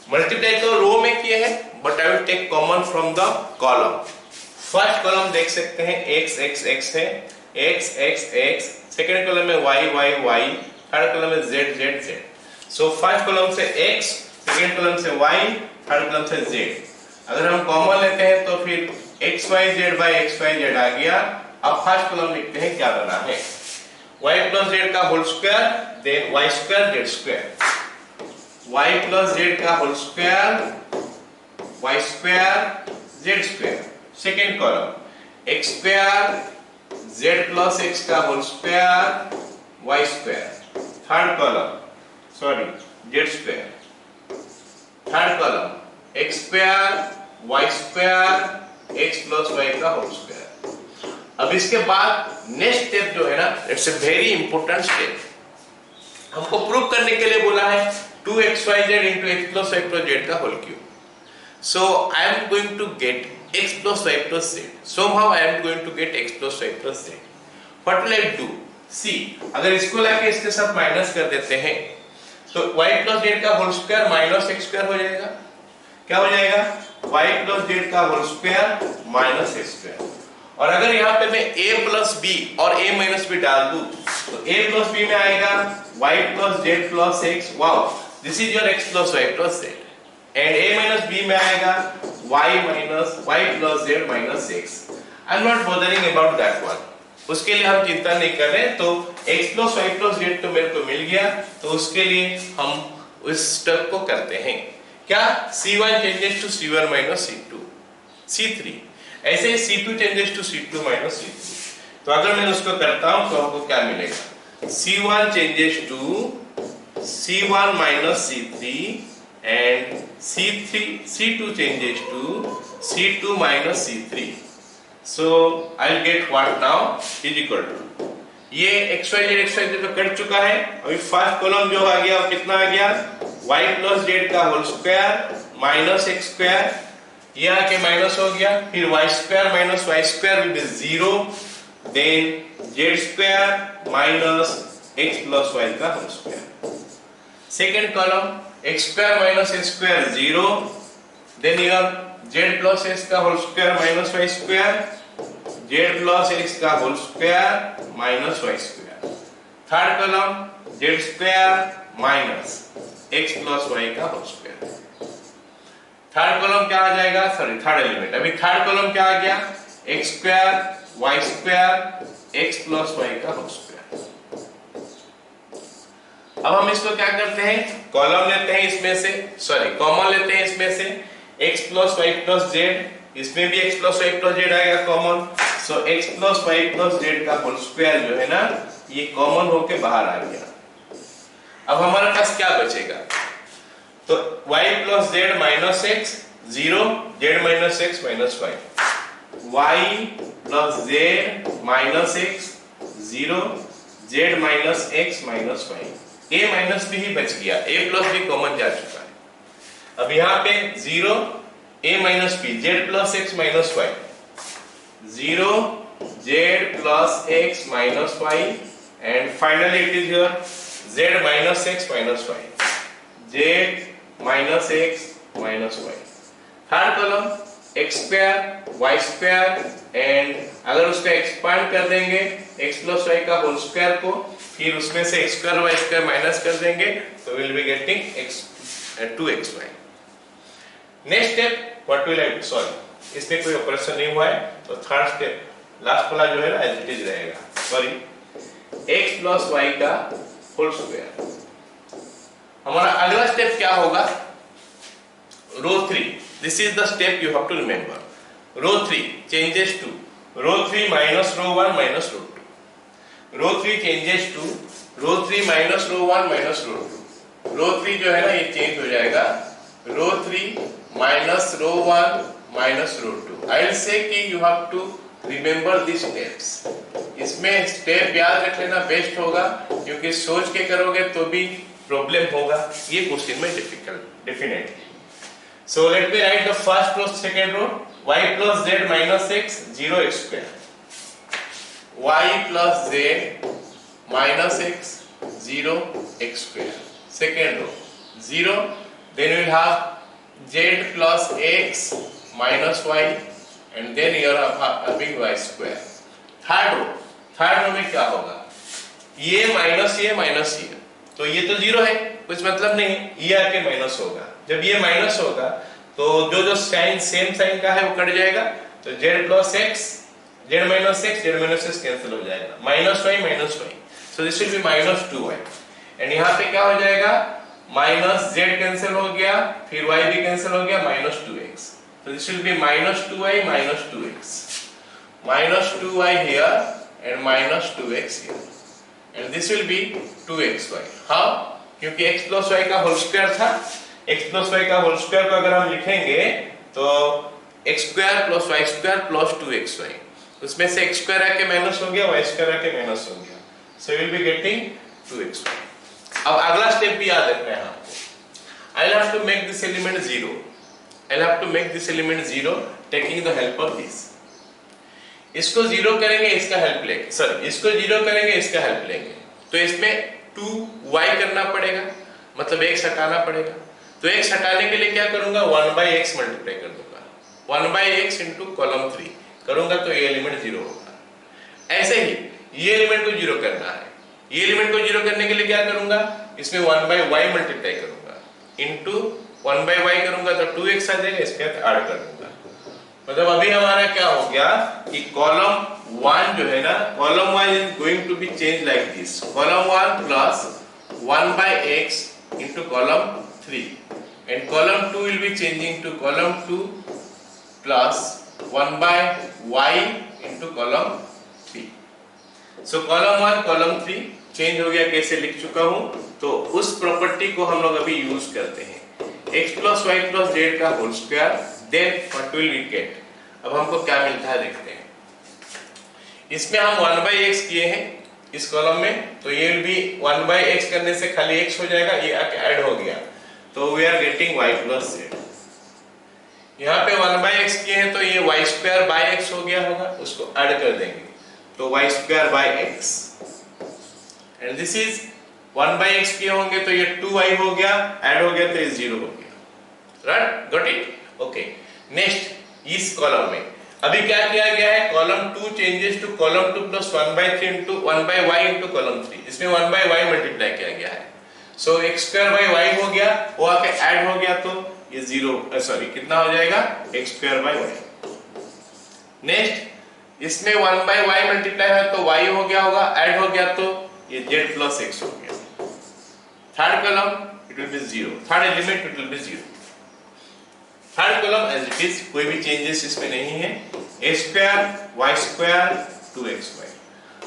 multiply तो row में किए हैं, but I will take common from the column. First column देख सकते हैं x x x है, x x x, second column में y y y, third column में z z z। So first column से x, सेकंड कॉलम से y, third column से z। अगर हम कॉमन लेते हैं तो फिर x y z by x y z आ गया। अब फर्स्ट कॉलम लिखते हैं, क्या बना है, y plus z का होल स्क्वायर, देन y square z square, y plus z का whole square, y square z square. Second column x square z plus x का whole square, y square. Third column sorry z square. Third column x square y square x plus y का whole square. अब इसके बाद next step जो है ना, it's a very important step. हमको prove करने के लिए बोला है 2xyz into x plus y plus z का whole cube. So I am going to get x plus y plus z. Somehow I am going to get x plus y plus z. What will I do? See, अगर इसको लाके इसके साथ minus कर देते हैं तो y plus z का whole square minus x square हो जाएगा। क्या हो जाएगा? y plus z का whole square minus x square. और अगर यहाँ पे मैं a plus b और a minus b डाल दूं तो a plus b में आएगा y plus z plus x। Wow, this is your x plus y plus z। And a minus b में आएगा y plus z minus x। I am not bothering about that one, उसके लिए हम चिंता नहीं कर रहे। तो x plus y plus z तो मेरे को मिल गया, तो उसके लिए हम उस स्टेप को करते हैं। क्या? c1 changes to c1 minus c2, c3 ऐसे ही c2 changes to c2 minus c3। तो अगर मैं उसको करता हूं तो हमको क्या मिलेगा? c1 changes to c1 minus c3 and c2 changes to c2 minus c3। So I'll get what now is equal to, ये xyz तो कट चुका है। अभी फर्स्ट कॉलम जो आ गया वो कितना आ गया? y plus z का whole square minus x square, ये आके माइनस हो गया। फिर y square minus y square will be 0, then z square minus x plus y का whole square. Second column x square minus x square 0, then your z plus x का whole square minus y square, z plus x का whole square minus y square. Third column z square minus x plus y का whole square. Third column क्या आ जाएगा? Sorry third element. अभी third column क्या आ गया? x square y square x plus y का होल स्क्वायर। अब हम इसको क्या करते हैं? कॉलम लेते हैं इसमें से, सॉरी कॉमन लेते हैं इसमें से x plus y plus z, इसमें भी x plus y plus z आएगा कॉमन। सो x plus y plus z का होल स्क्वायर जो है ना, ये कॉमन होके बाहर आ गया। अब हमारे पास क्या बचेगा? तो y plus z minus x 0, z minus x minus y, y plus z minus x 0, z minus x minus y। a minus b ही बच गया, a प्लस b कॉमन जा चुका है। अब यहाँ पे 0 a minus b, z plus x minus y, 0 z plus x minus y, and finally it is your z minus x minus y, z minus x minus y। Third column x square y square, and अगर उसका expand कर देंगे x plus y का whole square को, फिर उसमें से x square y square minus कर देंगे, तो will be getting x 2xy। Next step what will I do? Sorry इसमें कोई ऑपरेशन नहीं हुआ है, तो थर्ड स्टेप लास्ट वाला जो है ना एज इट इज रहेगा। सॉरी x प्लस y का होल स्क्वायर। हमारा अगला स्टेप क्या होगा? Row 3, this is the step you have to remember. Row 3 changes to row 3 minus row 1 minus row 2, row 3 changes to row 3 minus row 1 minus row 2। Row 3 जो है ना ये change हो जाएगा row 3 minus row 1 minus row 2। I will say कि you have to remember this steps. इसमें step याद रख लेना बेस्ट होगा, क्योंकि सोच के करोगे तो भी प्रॉब्लम होगा, ये क्वेश्चन में difficult definitely. So let me write the first row, second row, y plus z minus x 0x square, y plus z minus x 0x square। second row 0, then we will have z plus x minus y and then you are having y square. Third row में क्या होगा, ये minus ये, तो ये तो zero है, कुछ मतलब नहीं, ये आके माइनस होगा। जब ये माइनस होगा तो जो साइन सेम साइन का है वो कट जाएगा, तो z plus x, z minus x cancel हो जाएगा, minus y, so this will be minus 2y and यहाँ पे क्या हो जाएगा, माइनस z कैंसिल हो गया, फिर y भी कैंसिल हो गया, minus 2x, so this will be minus 2y minus 2x, minus 2y here and minus 2x here and this will be 2xy। हाँ, क्योंकि x plus y का होल स्क्वायर था, x plus y का whole square को अगर हम लिखेंगे तो x square plus y square plus 2xy, उसमें से x स्क्वायर आके माइनस हो गया, y स्क्वायर आके माइनस हो गया, so we will be getting 2xy। अब अगला स्टेप भी याद रखना है आपको, I'll have to make this element 0, I'll have to make this element 0 taking the help of this। इसको 0 करेंगे, इसका हेल्प लेंगे, सॉरी इसको 0 करेंगे, इसका हेल्प लेंगे, तो इसमें 2y करना पड़ेगा, मतलब x हटाना पड़ेगा, तो x हटाने के लिए क्या करूंगा, 1/x मल्टीप्लाई कर दूंगा, 1/x इंटू कॉलम 3 करूंगा तो ये एलिमेंट 0 होगा। ऐसे ही ये एलिमेंट को 0 करना है, ये एलिमेंट को 0 करने के लिए क्या करूंगा, इसमें 1/y मल्टीप्लाई करूंगा, इंटू 1/y करूंगा तो 2x आ जाएगा, इसके साथ ऐड कर दूंगा, मतलब अभी हमारा क्या हो गया कि कॉलम 1 जो है ना, column 1 is going to be change like this, column 1 plus 1/x into column 3 and column 2 will be changing to column 2 plus 1/y into column 3। so column 1 column 3 change हो गया, कैसे लिख चुका हूं, तो उस प्रॉपर्टी को हम लोग अभी यूज करते हैं, x plus y plus z का whole square, then what will we get। अब हमको क्या मिलता है देखते हैं, इसमें हम 1/x किए हैं इस कॉलम में, तो ये will be 1/x करने से खाली x हो जाएगा, ये आके ऐड हो गया, तो we are getting y plus z। यहाँ पे 1/x किए हैं तो ये y square by x हो गया होगा, उसको ऐड कर देंगे तो y square by x and this is 1/x किए होंगे तो ये 2y हो गया, ऐड हो गया तो ये 0 हो गया, right, got it, okay. Next इस कॉलम में अभी क्या किया गया है, column 2 changes to column 2 plus 1/3 into 1/y into column 3, इसमें 1/y मल्टीप्लाई किया गया है, so x square by y हो गया, वो आके ऐड हो गया तो ये 0 सॉरी कितना हो जाएगा, x square by y। Next इसमें 1/y मल्टीप्लाई है तो y हो गया होगा, ऐड हो गया तो ये z प्लस x हो गया, third column it will be 0, third element it will be 0, third column as it is, कोई भी चेंजेस इसमें नहीं है, a square y square 2xy।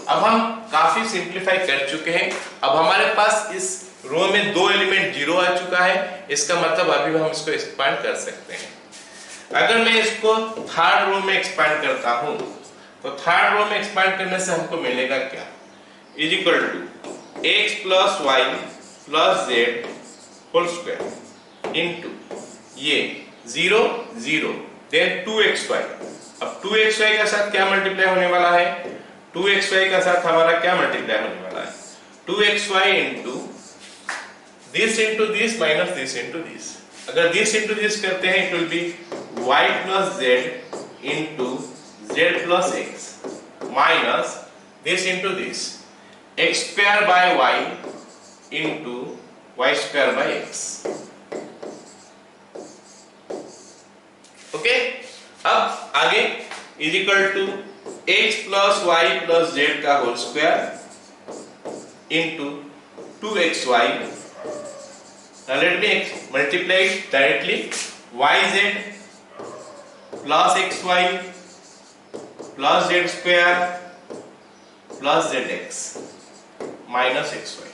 अब हम काफी सिंपलीफाई कर चुके हैं, अब हमारे पास इस रो में दो एलिमेंट 0 आ चुका है, इसका मतलब अभी हम इसको एक्सपांड कर सकते हैं। अगर मैं इसको थर्ड रो में एक्सपांड करता हूं तो थर्ड रो में एक्सपांड करने से हमको मिलेगा क्या, is equal to x plus y plus z whole square into ये 0 0 देन 2xy। अब 2xy के साथ क्या मल्टीप्लाई होने वाला है, 2xy के साथ हमारा क्या मल्टीप्लाई होने वाला है, 2xy into this into this minus this into this, अगर दिस इंटू दिस करते हैं it will be y plus z into z plus x minus this into this x square by y into y square by x, okay. अब आगे is equal to x plus y plus z का whole square into 2xy, now let me multiply it directly, yz plus xy plus z square plus zx minus xy,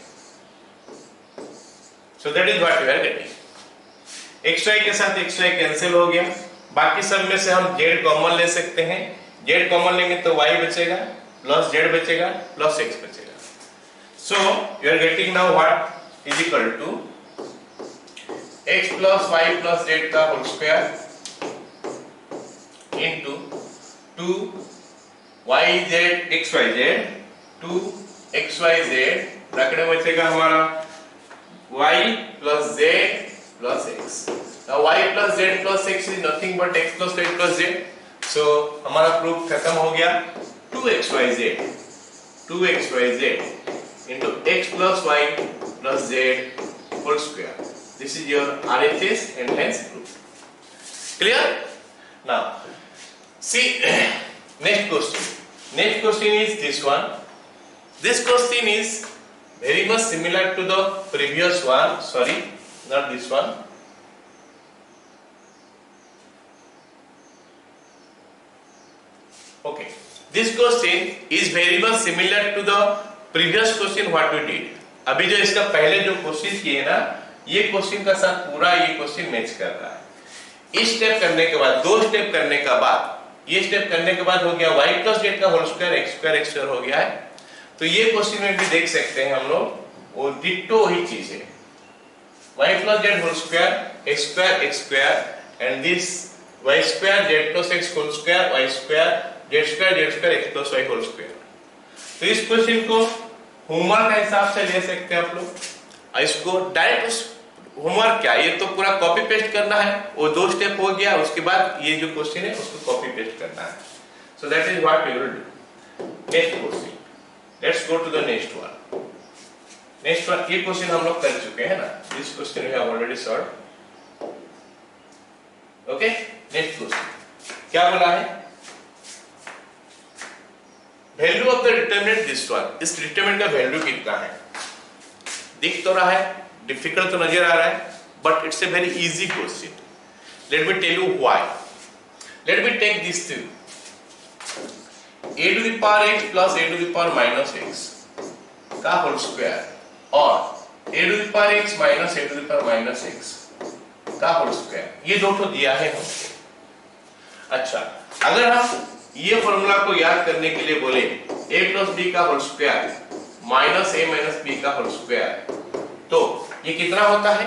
so that is what we are getting। xy के साथ xy cancel हो गया, बाकी सब में से हम z कॉमन ले सकते हैं, z कॉमन लेंगे तो y बचेगा प्लस z बचेगा प्लस x बचेगा, so you are getting now what is equal to x plus y plus z का whole square into 2yz xyz 2xyz, bracket में बचेगा हमारा y plus z plus x. Now y plus z plus x is nothing but x plus y plus z. So हमारा proof खत्म हो गया. 2xyz into x plus y plus z whole square. This is your RHS and hence proof. Clear? Now see next question. Next question is this one. This question is very much similar to the previous one. Sorry, not this one. Okay, this question is very much similar to the previous question what we did. अभी जो इसका पहले जो question किए ना, ये question का साथ पूरा ये क्वेश्चन मैच कर रहा है. इस स्टेप करने के बाद, दो स्टेप करने का बाद, ये स्टेप करने के बाद हो गया y प्लस z का होल स्क्वायर x स्क्वायर हो गया है. तो ये क्वेश्चन में भी देख सकते हैं हम लोग, वो डिट्टो वही चीज है. y plus z whole square x square and this y square z plus x whole square y square z square x plus y whole square. तो इस क्वेश्चन को होमवर्क के हिसाब से ले सकते हैं आप लोग. इसको डायरेक्ट होमवर्क क्या, ये तो पूरा कॉपी पेस्ट करना है. वो दो स्टेप हो गया, उसके बाद ये जो क्वेश्चन है उसको कॉपी पेस्ट करना है. So that is what we will do. Next question, let's go to the next one. Next one, ये क्वेश्चन हम लोग कर चुके हैं ना. This question we have already solved. Okay, next question क्या बोला है? Value of the determinant this one. इस डिटरमिनेंट का वैल्यू कितना है? दिख तो रहा है, डिफिकल्ट तो नजर आ रहा है, but it's a very easy question. Let me tell you why. Let me take this to a to the power x plus a to the power minus x का होल स्क्वायर और a to the power x minus a to the power minus x का whole square. ये दो तो दिया है हमको. अच्छा, अगर हम ये फॉर्मूला को याद करने के लिए बोले a plus b का whole square minus a minus b का होल स्क्वायर, तो ये कितना होता है?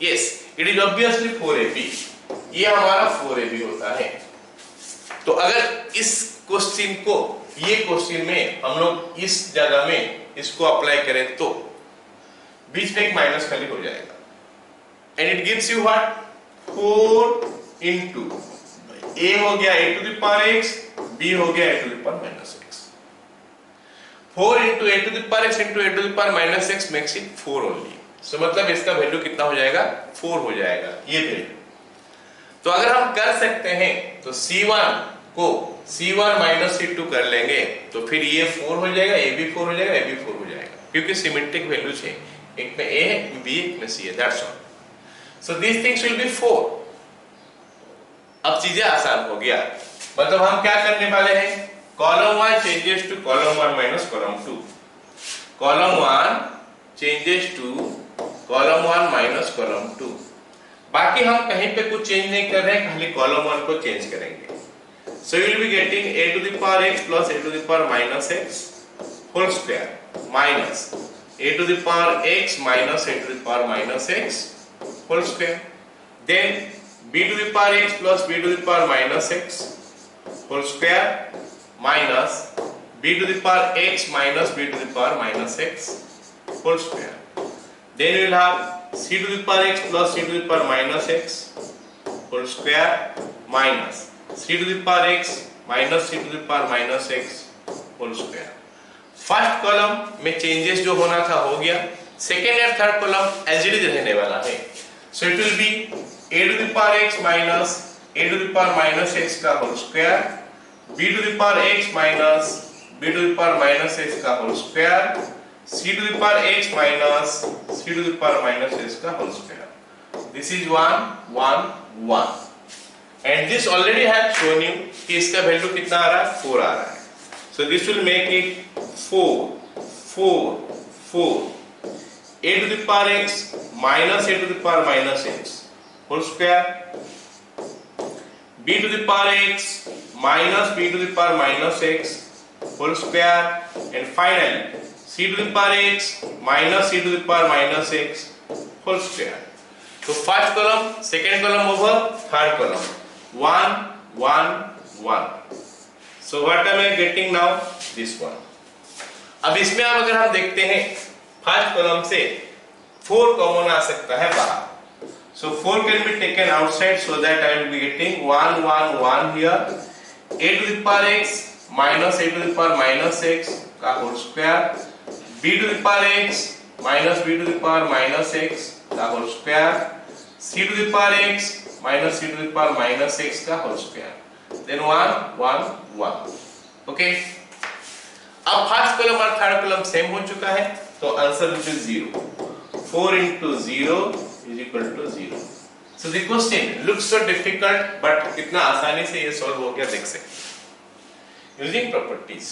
Yes, it is obviously 4ab. ये हमारा 4ab होता है. तो अगर इस क्वेश्चन को ये क्वेश्चन में हम लोग इस जगह में इसको अप्लाई करें तो बीच में एक माइनस खाली हो जाएगा. And it gives you what? 4 into a हो गया a to the power x, b हो गया a to the power minus x. 4 into a to the power x into a to the power minus x makes it 4 only. So मतलब इसका value कितना हो जाएगा? 4 हो जाएगा ये वैल्यू. तो अगर हम कर सकते हैं तो c1 को c1 minus c2 कर लेंगे तो फिर ये 4 हो जाएगा, ये भी 4 हो जाएगा, ये भी 4 हो जाएगा, क्योंकि सिमेट्रिक वैल्यूज है. एक में a है, b एक में c है. That's all. So this things will be 4. अब चीजें आसान हो गया. मतलब हम क्या करने वाले हैं? Column 1 changes to column 1 minus column 2. Column 1 changes to column 1 minus column 2. बाकी हम कहीं पे कुछ चेंज नहीं कर रहे हैं, खाली कॉलम 1 को चेंज करेंगे. So you will be getting a to the power x plus a to the power minus x whole square minus a to the power x minus a to the power minus x whole square. Then b to the power x plus b to the power minus x whole square minus b to the power x minus b to the power minus x whole square. Then we will have c to the power x plus c to the power minus x whole square minus c to the power x minus c to the power minus x whole square. First column में changes जो होना था हो गया. Second और थर्ड column as it is रहने वाला है. So it will be a to the power x minus a to the power minus x का whole square, b to the power x minus b to the power minus x का whole square, c to the power x minus c to the power minus x का whole square. This is 1 1 1 and this already have shown you कि इसका value कितना आ रहा है? 4 आ रहा है. So this will make it 4 4 4 a to the power x minus a to the power minus x whole square, b to the power x minus b to the power minus x whole square, and finally c to the power x minus c to the power minus x whole square. So first column, second column over, third column 1 1 1. So what am I getting now? This one. अब इसमें अब अगर हम देखते हैं first column से 4 common आ सकता है बाहर. So 4 can be taken outside, so that I will be getting 1 1 1 here. A to the power x minus a to the power minus x का whole square, b to the power x minus b to the power minus x का whole square, c to the power x minus c to the power minus x का whole square. Then 1 1 1. Okay. अब first column और थर्ड column same हो चुका है, तो answer will be 0. 4 into 0 is equal to 0. So the question looks so difficult, but कितना आसानी से ये सॉल्व हो गया देख सकते हैं using properties.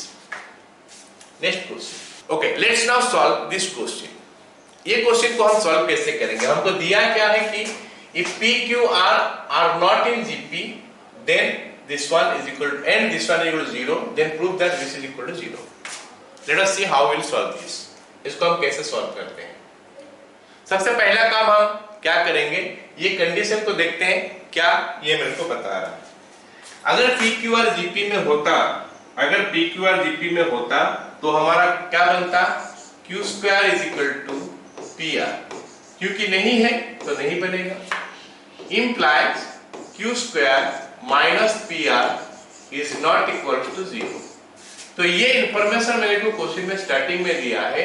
Next question. Okay, let's now solve this question. ये क्वेश्चन को हम सॉल्व कैसे करेंगे? हमको दिया क्या है कि if p q r are not in gp, then this one is equal to and this one is equal to 0, then prove that this is equal to 0. Let us see how we will solve this. इसको हम कैसे solve करते हैं? सबसे पहला काम हम क्या करेंगे, ये कंडीशन को देखते हैं क्या ये मेरे को बता रहा है. अगर PQR GP में होता, अगर PQR GP में होता तो हमारा क्या बनता, Q square is equal to PR. क्योंकि नहीं है तो नहीं बनेगा. Implies Q square minus PR is not equal to 0. तो ये इंफॉर्मेशन मेरे को क्वेश्चन में स्टार्टिंग में दिया है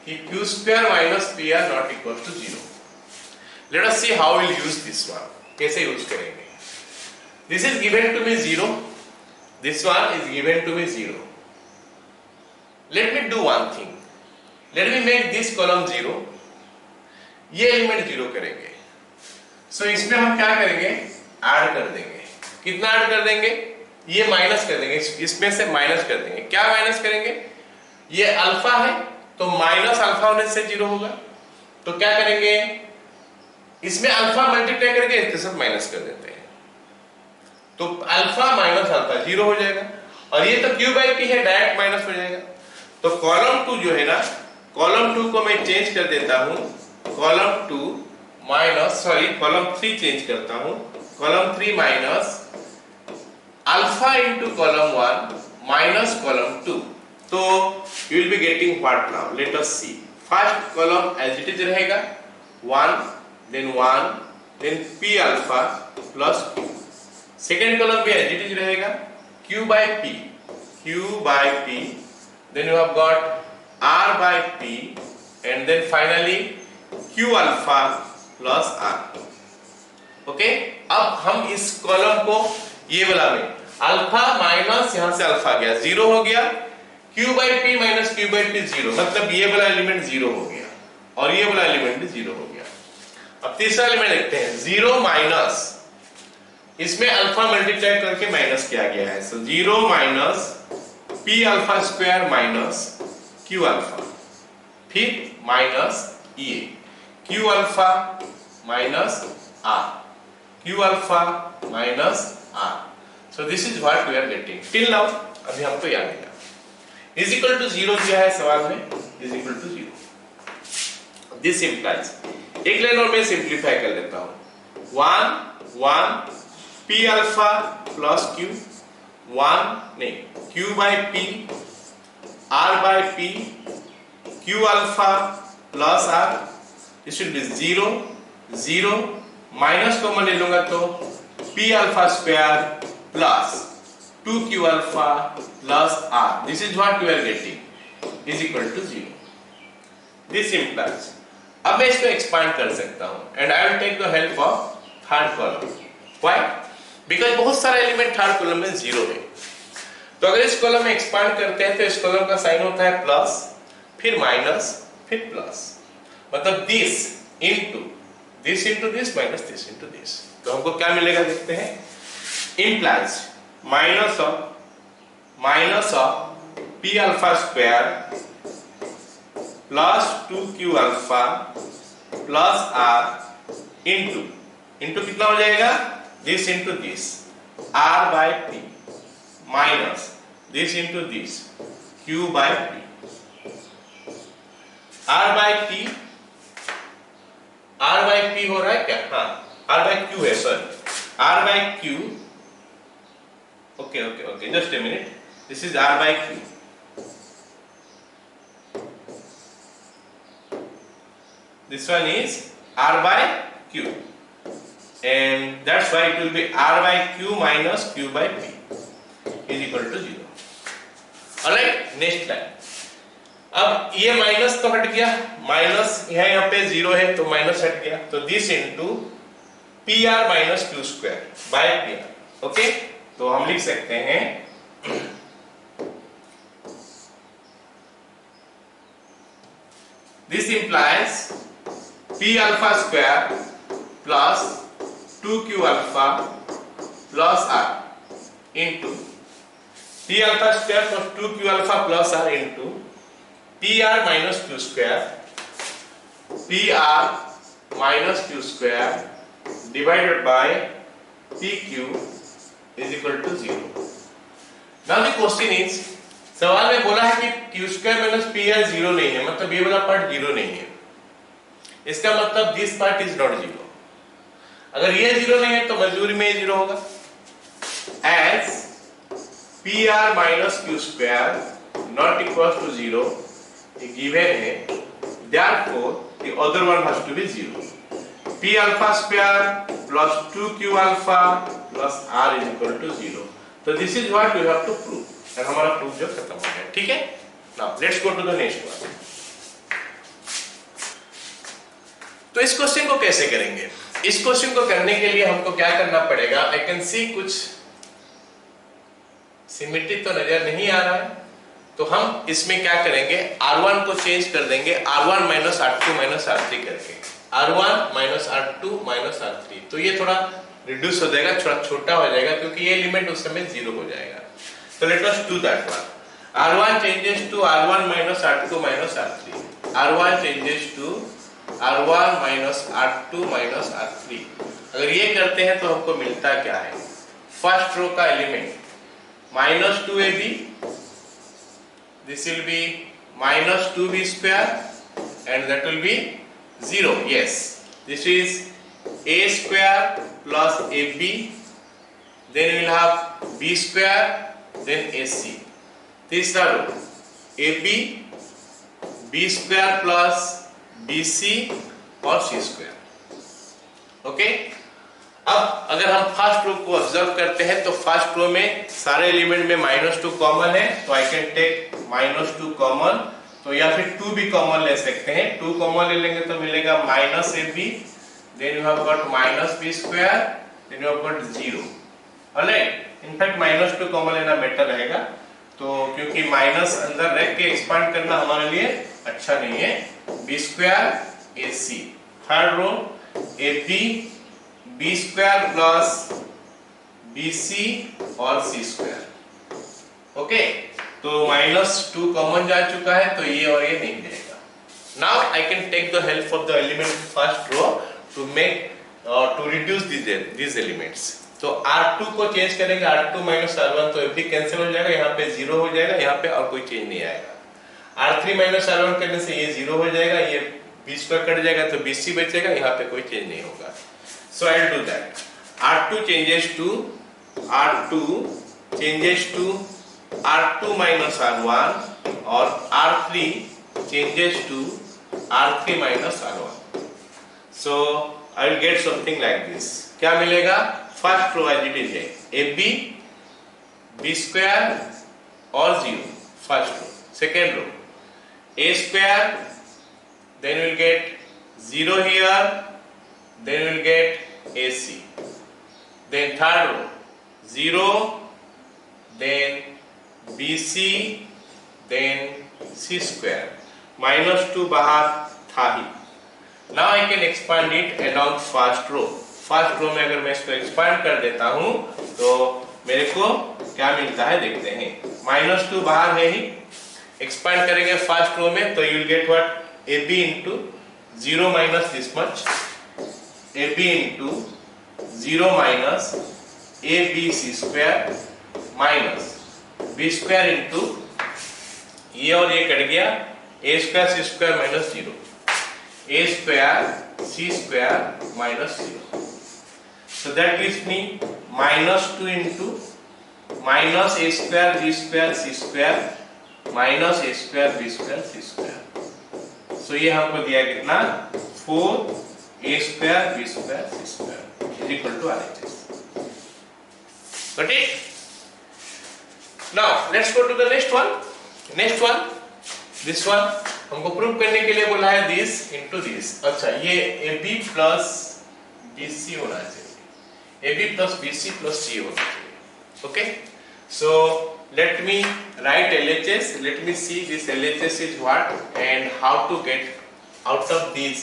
कि Q square minus PR not equal to 0. Let us see how we'll use this one. कैसे यूज करेंगे? This is given to me 0. This one is given to me 0. Let me do one thing. Let me make this column 0. ये element 0 करेंगे. So इसमें हम क्या करेंगे? Add कर देंगे. कितना ऐड कर देंगे? ये माइनस कर देंगे. इसमें से माइनस कर देंगे. क्या माइनस करेंगे? ये अल्फा है तो माइनस अल्फा होने से 0 होगा. तो क्या करेंगे, इसमें अल्फा मल्टीप्लाई करके इसके साथ माइनस कर देते हैं, तो अल्फा माइनस अल्फा 0 हो जाएगा. और ये तो q बाई p है, डायरेक्ट माइनस हो जाएगा. तो कॉलम 2 जो है ना, कॉलम 2 को मैं चेंज कर देता हूं. कॉलम 2 माइनस कॉलम 3 चेंज करता हूं. Column 3 minus alpha into column 1 minus column 2. तो you will be getting what now? Let us see. First column as it is रहेगा 1, then 1, then p alpha plus q. Second column भी as it is रहेगा q by p, q by p. Then you have got r by p, and then finally q alpha plus r. Okay? अब हम इस column को ये वाला में alpha minus यहां से अल्फा गया 0 हो गया. q by p minus q by p 0, मतलब ये वाला एलिमेंट 0 हो गया और ये वाला एलिमेंट भी 0 हो गया. अब तीसरा एलिमेंट देखते हैं 0 माइनस, इसमें अल्फा मल्टीप्लाई करके माइनस किया गया है. So 0 minus p alpha square minus q alpha, फिर माइनस ये q alpha minus r, q alpha minus r. So this is what we are getting till now. अभी हमको याद है is equal to 0 दिया है सवाल में, is equal to 0. This implies, एक लाइन और मैं सिंप्लीफाई कर लेता हूं. 1 1 p अल्फा प्लस q, 1 नहीं q by p r by p, q alpha plus r. This will be 0 0, minus common ले लूंगा तो p alpha square plus 2q alpha plus r. This is what we are getting is equal to 0. This implies, अब मैं इसको expand कर सकता हूं and I will take the help of third column. Why? Because बहुत सारे element third column में 0 है. तो अगर इस कॉलम में एक्सपांड करते हैं तो इस कॉलम का साइन होता है प्लस, फिर माइनस, फिर प्लस. मतलब this into this minus this into this. तो हमको क्या मिलेगा देखते हैं. Implies minus of p alpha square plus 2q alpha plus r into कितना हो जाएगा, this into this r by p minus this into this q by p. r by p हो रहा है क्या? हाँ, r by q है, sorry r by q. Okay, just a minute. This is r by q. this one is r by q, and that's why it will be r by q minus q by p is equal to 0. Alright, next line. अब ये minus तो हट गया, minus यहाँ पे 0 है तो minus हट गया, तो this into p r minus q square by p r. Okay, तो हम लिख सकते हैं this implies p alpha square plus 2q alpha plus r into p alpha square plus 2q alpha plus r into p r minus q square, p r minus q square divided by p q is equal to 0. Now the question is, सवाल में बोला है कि q square minus P R 0 नहीं है, मतलब ये वाला पार्ट 0 नहीं है. इसका मतलब दिस पार्ट इज नॉट 0. अगर ये 0 नहीं है तो मजबूरी में 0 होगा. As p r minus q square not equal to 0 given है, therefore the other one has to be 0. p alpha square plus 2q alpha plus r is equal to 0. So this is what we have to prove. और हमारा proof जो खत्म हो गया. ठीक है, now let's go to the next one. तो इस क्वेश्चन को कैसे करेंगे? इस क्वेश्चन को करने के लिए हमको क्या करना पड़ेगा? आई कैन सी कुछ सिमेट्री तो नजर नहीं आ रहा है, तो हम इसमें क्या करेंगे, R1 को चेंज कर देंगे R1 minus R2 minus R3 करके, R1 minus R2 minus R3. तो ये थोड़ा रिड्यूस हो जाएगा, थोड़ा छोटा हो जाएगा, क्योंकि ये एलिमेंट उस समय 0 हो जाएगा. So let us do that one. R1 changes to R1 minus R2 minus R3. R1 changes to R1 minus R2 minus R3. अगर ये करते हैं तो हमको मिलता क्या है? फर्स्ट रो का element minus 2ab, this will be minus 2b square and that will be 0. Yes, this is a square plus ab, then we will have b square, then ac. तीसरा रो ab, b square plus bc और c square. Okay, अब अगर हम first row को observe करते हैं तो first row में सारे एलिमेंट में -2 कॉमन है, तो आई कैन टेक -2 कॉमन, तो या फिर 2 भी कॉमन ले सकते हैं. 2 कॉमन ले लेंगे तो मिलेगा -ab, then you have got -b square, then you have got 0. Alright, in fact -2 common लेना बेटर रहेगा, तो क्योंकि माइनस अंदर रख के एक्सपांड करना हमारे लिए अच्छा नहीं है. b square ac, third row ab, b square plus bc और c स्क्वायर. ओके, तो -2 कॉमन जा चुका है, तो ये और ये नहीं मिलेगा. Now I can take the help of the element first row to make to reduce these elements. तो R2 को चेंज करेंगे, R2 माइनस R1, तो भी कैंसिल हो जाएगा, यहाँ पे 0 हो जाएगा, यहाँ पे और कोई चेंज नहीं आएगा. R3 माइनस R1 करने से ये 0 हो जाएगा, ये b स्क्वायर कट जाएगा तो bc बचेगा, यहाँ पे कोई चेंज नहीं होगा. So I will do that. R2 changes to R2 minus R1 और R3 changes to R3 minus R1. So I will get something like this. क्या मिलेगा? First row as it is है, ab, b स्क्वायर और 0 first row. Second row a square, then we will get 0 here, then we will get ac. Then third row 0, then bc, then c square. -2 बाहर था ही. Now I can expand it along first row. First row में अगर मैं इसको expand कर देता हूं तो मेरे को क्या मिलता है देखते हैं. -2 बाहर है ही, एक्सपांड करेंगे फर्स्ट रो में तो you will get what, ab into 0 minus this much, ab into 0 minus abc square minus b square into ये और ये कट गया, a square c square minus 0, a square c square minus 0. So that gives me -2 into minus a square b square c square minus a square b square c square. So ये हमको दिया कितना, 4 a square b square c square is equal to RHS. Got it? Now let's go to the next one. This one हमको prove करने के लिए बोला है this into this. अच्छा, ये AB plus BC होना चाहिए, AB plus BC plus C होना चाहिए. Okay? So let me write LHS. Let me see this LHS is what and how to get out of these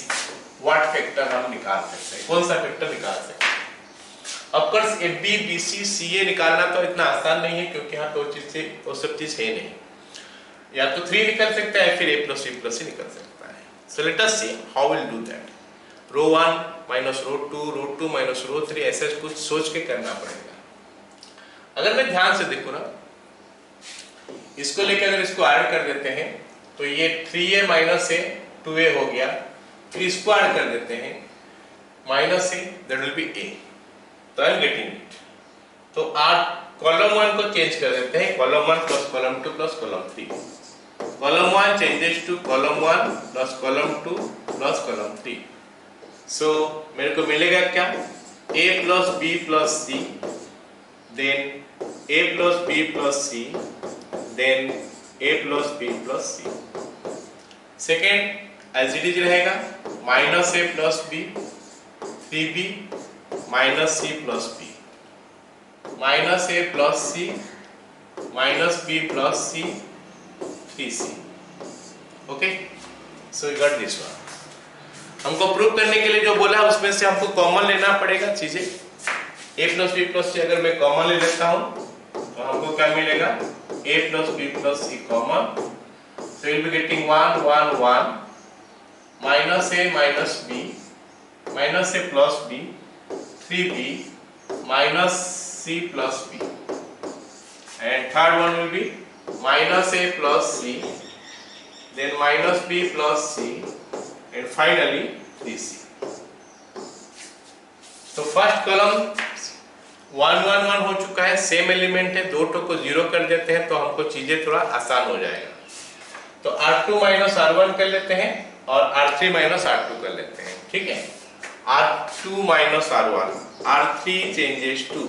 what factor हम निकाल सकते हैं, कौन सा फैक्टर निकाल सकते हैं. Of course AB BC CA निकालना तो इतना आसान नहीं है क्योंकि यहाँ वो सब चीज है नहीं. या तो 3 निकल सकता है, फिर a plus b plus c निकल सकता है. So let us see how we'll do that. Row 1 minus row 2, row 2 minus रो 3 ऐसा कुछ सोच के करना पड़ेगा. अगर मैं ध्यान से देखूं ना, इसको लेकर अगर इसको ऐड कर देते हैं तो ये 3a minus a 2a हो गया. फिर इसको ऐड कर देते हैं minus a, that will be a. तो आई एम गेटिंग इट. तो आप कॉलम 1 को चेंज कर देते हैं, column 1 plus column 2 plus column 3. Column 1 changes to column 1 plus column 2 plus column 3. So मेरे को मिलेगा क्या, a plus b plus c, then a plus b plus c, then a plus b plus c. Second as it is रहेगा minus a plus b 3b minus c plus b, minus a plus c minus b plus c 3c. Okay, so you got this one. हमको prove करने के लिए जो बोला है उसमें से हमको कॉमन लेना पड़ेगा चीजें. a plus b plus c अगर मैं कॉमन ले लेता हूं तो हमको क्या मिलेगा, a plus b plus c common. So you'll be getting 1 1 1 minus a minus b minus a plus b 3b minus c plus b, and third one will be minus a plus c, then minus b plus c, and finally 3c. तो first column 1 1 1 हो चुका है, same element है, दो to को zero कर देते हैं तो हमको चीजें थोड़ा आसान हो जाएगा. तो R2 माइनस R1 कर लेते हैं और R3 माइनस R2 कर लेते हैं. ठीक है, R2 minus R1, R3 changes to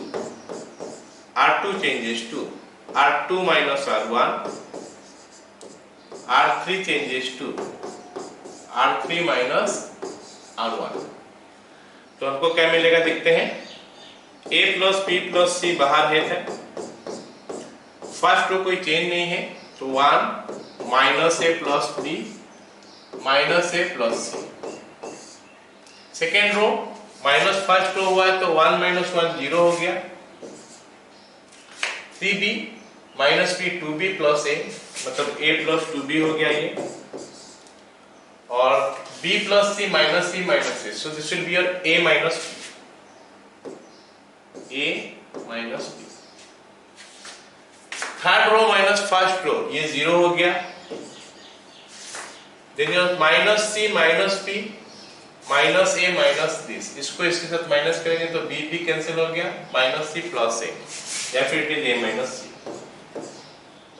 R2 changes to R2 minus R1, R3 changes to R3 minus R1. तो हमको क्या मिलेगा देखते हैं. A plus B plus C बाहर है, फर्स्ट रो कोई चेंज नहीं है तो 1 minus A plus B minus A plus C. Second row minus first row हुआ है तो 1 माइनस 1 0 हो गया. 3b minus b 2b plus a, मतलब a प्लस 2b हो गया ये, और b plus c minus c minus a. So this will be your a minus b, a minus b. Third row minus first row ये 0 हो गया. Then your minus c minus b minus a minus this, इसको इसके साथ minus करेंगे तो b भी cancel हो गया, माइनस c प्लस a, या फिर it is a minus c.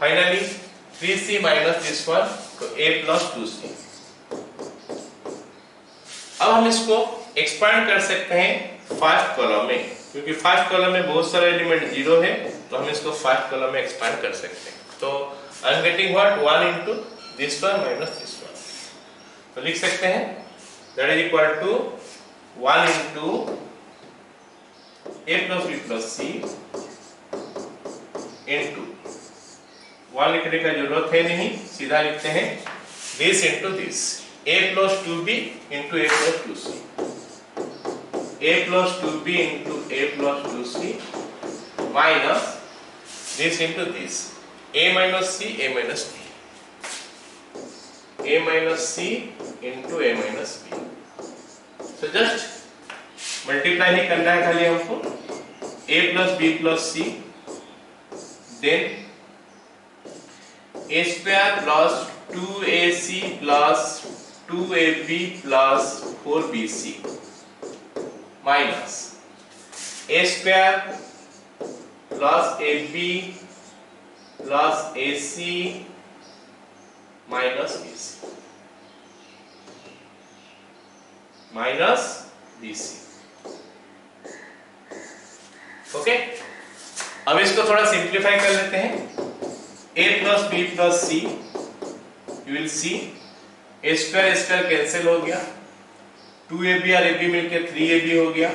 Finally 3c minus this one तो a प्लस 2c. अब हम इसको एक्सपांड कर सकते हैं फर्स्ट कॉलम में, क्योंकि फर्स्ट कॉलम में बहुत सारे एलिमेंट 0 है तो हम इसको फर्स्ट कॉलम में एक्सपांड कर सकते हैं. तो I am getting what 1 into this one minus this one. तो लिख सकते हैं that is equal to 1 into a plus b plus c into 1 लिखने का जरूरत है नहीं, सीधा लिखते हैं this into this, a plus 2b into a plus 2c, a plus 2b into a plus 2c minus this into this, a minus c, a minus b, a minus c into a minus b. So just multiply ही करना है खाली हमको. a plus b plus c, then a square plus 2ac plus 2ab plus 4bc minus a square plus ab plus ac minus bc. Minus BC। Okay, अब इसको थोड़ा simplify कर लेते हैं। A plus B plus C, you will see A square cancel हो गया, 2AB और AB मिलकर 3AB हो गया,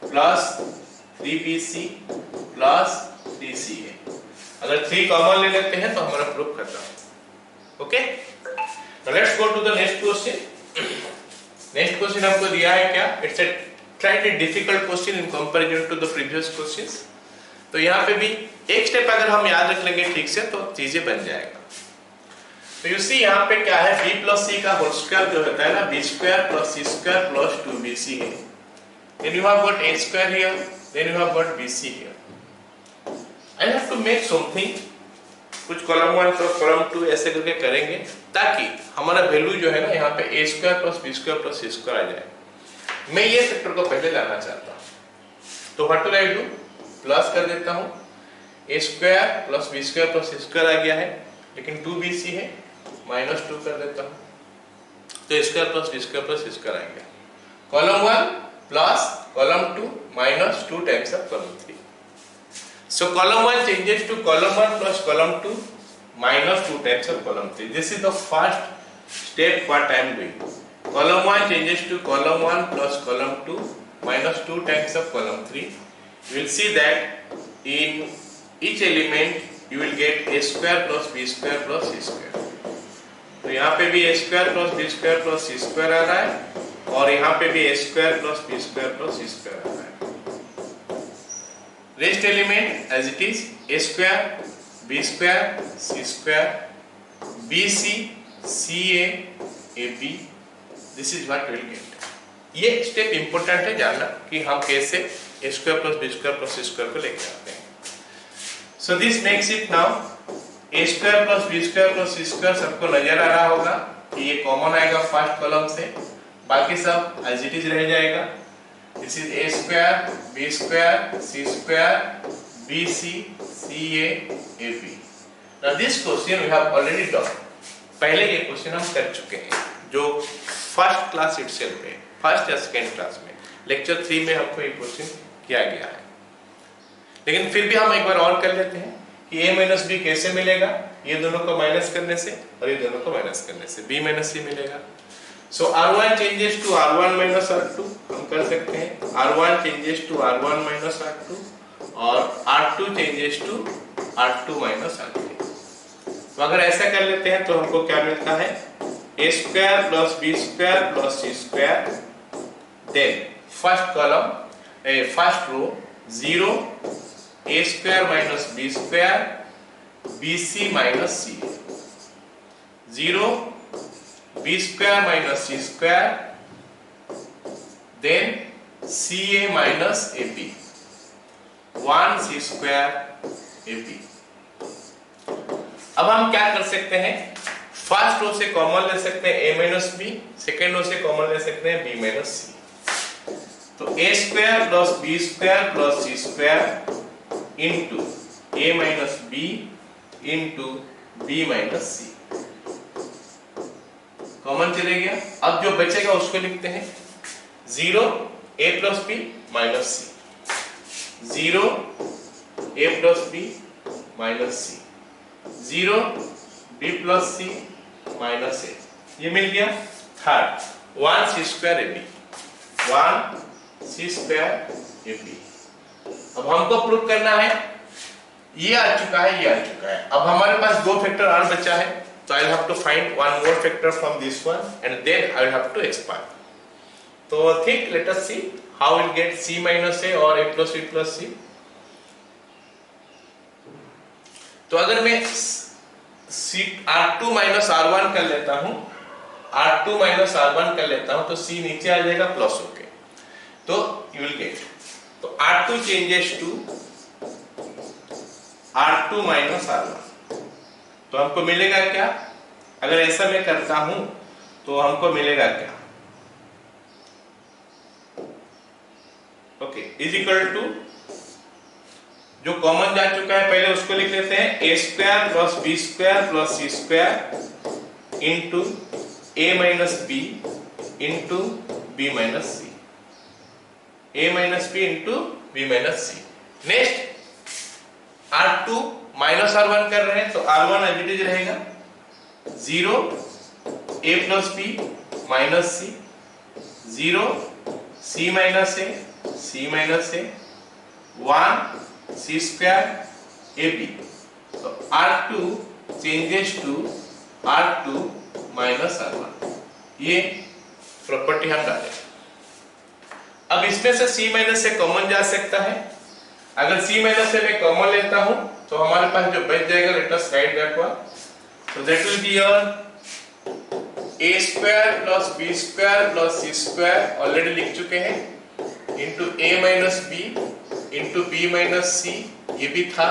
प्लस 3BC प्लस 3CA। अगर 3 कॉमन ले लेते हैं तो हमारा प्रूफ खत्म। Okay, let's go to the next question. Next question हमको दिया है क्या, it's a slightly difficult question in comparison to the previous questions। तो यहाँ पे भी एक स्टेप अगर हम याद रख लेंगे ठीक से तो चीजें बन जाएगा। तो यू सी यहाँ पे क्या है, b प्लस सी का होल स्क्वायर जो होता है ना, b स्क्वायर प्लस सी स्क्वायर प्लस 2bc है। Then you have got a square here, then you have got bc here। I have to make something, कुछ कॉलम 1 प्लस कॉलम 2 ऐसे करके करेंगे ताकि हमारा वैल्यू जो है ना यहाँ पे a square plus b square plus c square आ जाए। मैं ये फैक्टर को पहले लाना चाहता हूँ, तो what will I do, plus कर देता हूँ, a square plus b square plus c square आ गया है, लेकिन 2bc है, माइनस 2 कर देता हूँ, तो a square plus b square plus c square आ गया। Column 1 plus column 2 minus 2 times of column 3। So column 1 changes to column 1 plus column 2 minus 2 times of column 3। This is the first step what I am doing। Column 1 changes to column 1 plus column 2 minus 2 times of column 3। You will see that in each element you will get a square plus b square plus c square। तो यहाँ पे भी a square plus b square plus c square आ रहा है और यहाँ पे भी a square plus b square plus c square आ रहा है। Rest element as it is, a square b square c square bc ca ab, this is what we will get। ये step important है जानना कि हम कैसे a square plus b square plus c square को लेके आते हैं। So this makes it now a square plus b square plus c square सबको नजर आ रहा होगा कि ये कॉमन आएगा फर्स्ट कॉलम से, बाकी सब as it is रह जाएगा। This is a square b square c square bc ca ab। Now this question we have already done। पहले ये क्वेश्चन हम कर चुके हैं जो फर्स्ट क्लास इटसेल्फ है, फर्स्ट या सेकेंड क्लास में, लेक्चर 3 में हमको ये क्वेश्चन किया गया है। लेकिन फिर भी हम एक बार और कर लेते हैं कि a माइनस बी कैसे मिलेगा, ये दोनों को माइनस करने से और ये दोनों को माइनस करने से b माइनस c मिलेगा। सो r1 changes to r1 minus r2 हम कर सकते हैं, r1 changes to r1 minus r2 और r2 changes to r2 minus r3। तो अगर ऐसा कर लेते हैं तो हमको क्या मिलता है, a square plus b square plus c square, then first column first row 0 a square minus b square bc minus c, 0 b square minus c square, then ca minus ab, 1 c square ab। अब हम क्या कर सकते हैं, first row से common ले सकते हैं a minus b, second row से कॉमन ले सकते हैं b माइनस सी। तो a square plus b square plus c square into a minus b into b minus c, common चले गया। अब जो बचेगा उसको लिखते हैं 0 a plus B minus C, 0 a plus B minus C, 0 b plus C minus A, ये मिल गया। Third 1 c square ab, 1 c square ab। अब हमको प्रूव करना है, ये आ चुका है, ये आ चुका है। अब हमारे पास दो फैक्टर और बचा है, तो I have to find one more factor from this one and then I have to expand. तो think, let us see how will get c minus a और a plus b plus c। तो अगर मैं r2 minus r1 कर लेता हूं, r2 minus r1 कर लेता हूं, तो c नीचे आ जाएगा प्लस होके, तो यू विल गेट, तो r2 changes to r2 minus r1, तो हमको मिलेगा क्या, अगर ऐसा मैं करता हूं तो हमको मिलेगा क्या, ओके, इज इक्वल टू, जो कॉमन जा चुका है पहले उसको लिख लेते हैं, a square plus b square plus c square into a minus b into b minus c, a minus b into b minus c. Next R2 minus R1 कर रहे हैं तो R1 एज इट इज रहेगा 0 a plus b minus C, 0 c minus a, c minus a, 1 c square ab। तो R2 changes to R2 minus R1, ये property हम डालें। अब इसमें से c माइनस से कॉमन जा सकता है। अगर c माइनस से मैं कॉमन लेता हूं तो हमारे पास जो बच जाएगा, let us right that one. So that will be your a square plus b square plus c square, already लिख चुके हैं, into a minus b into b minus c, ये भी था।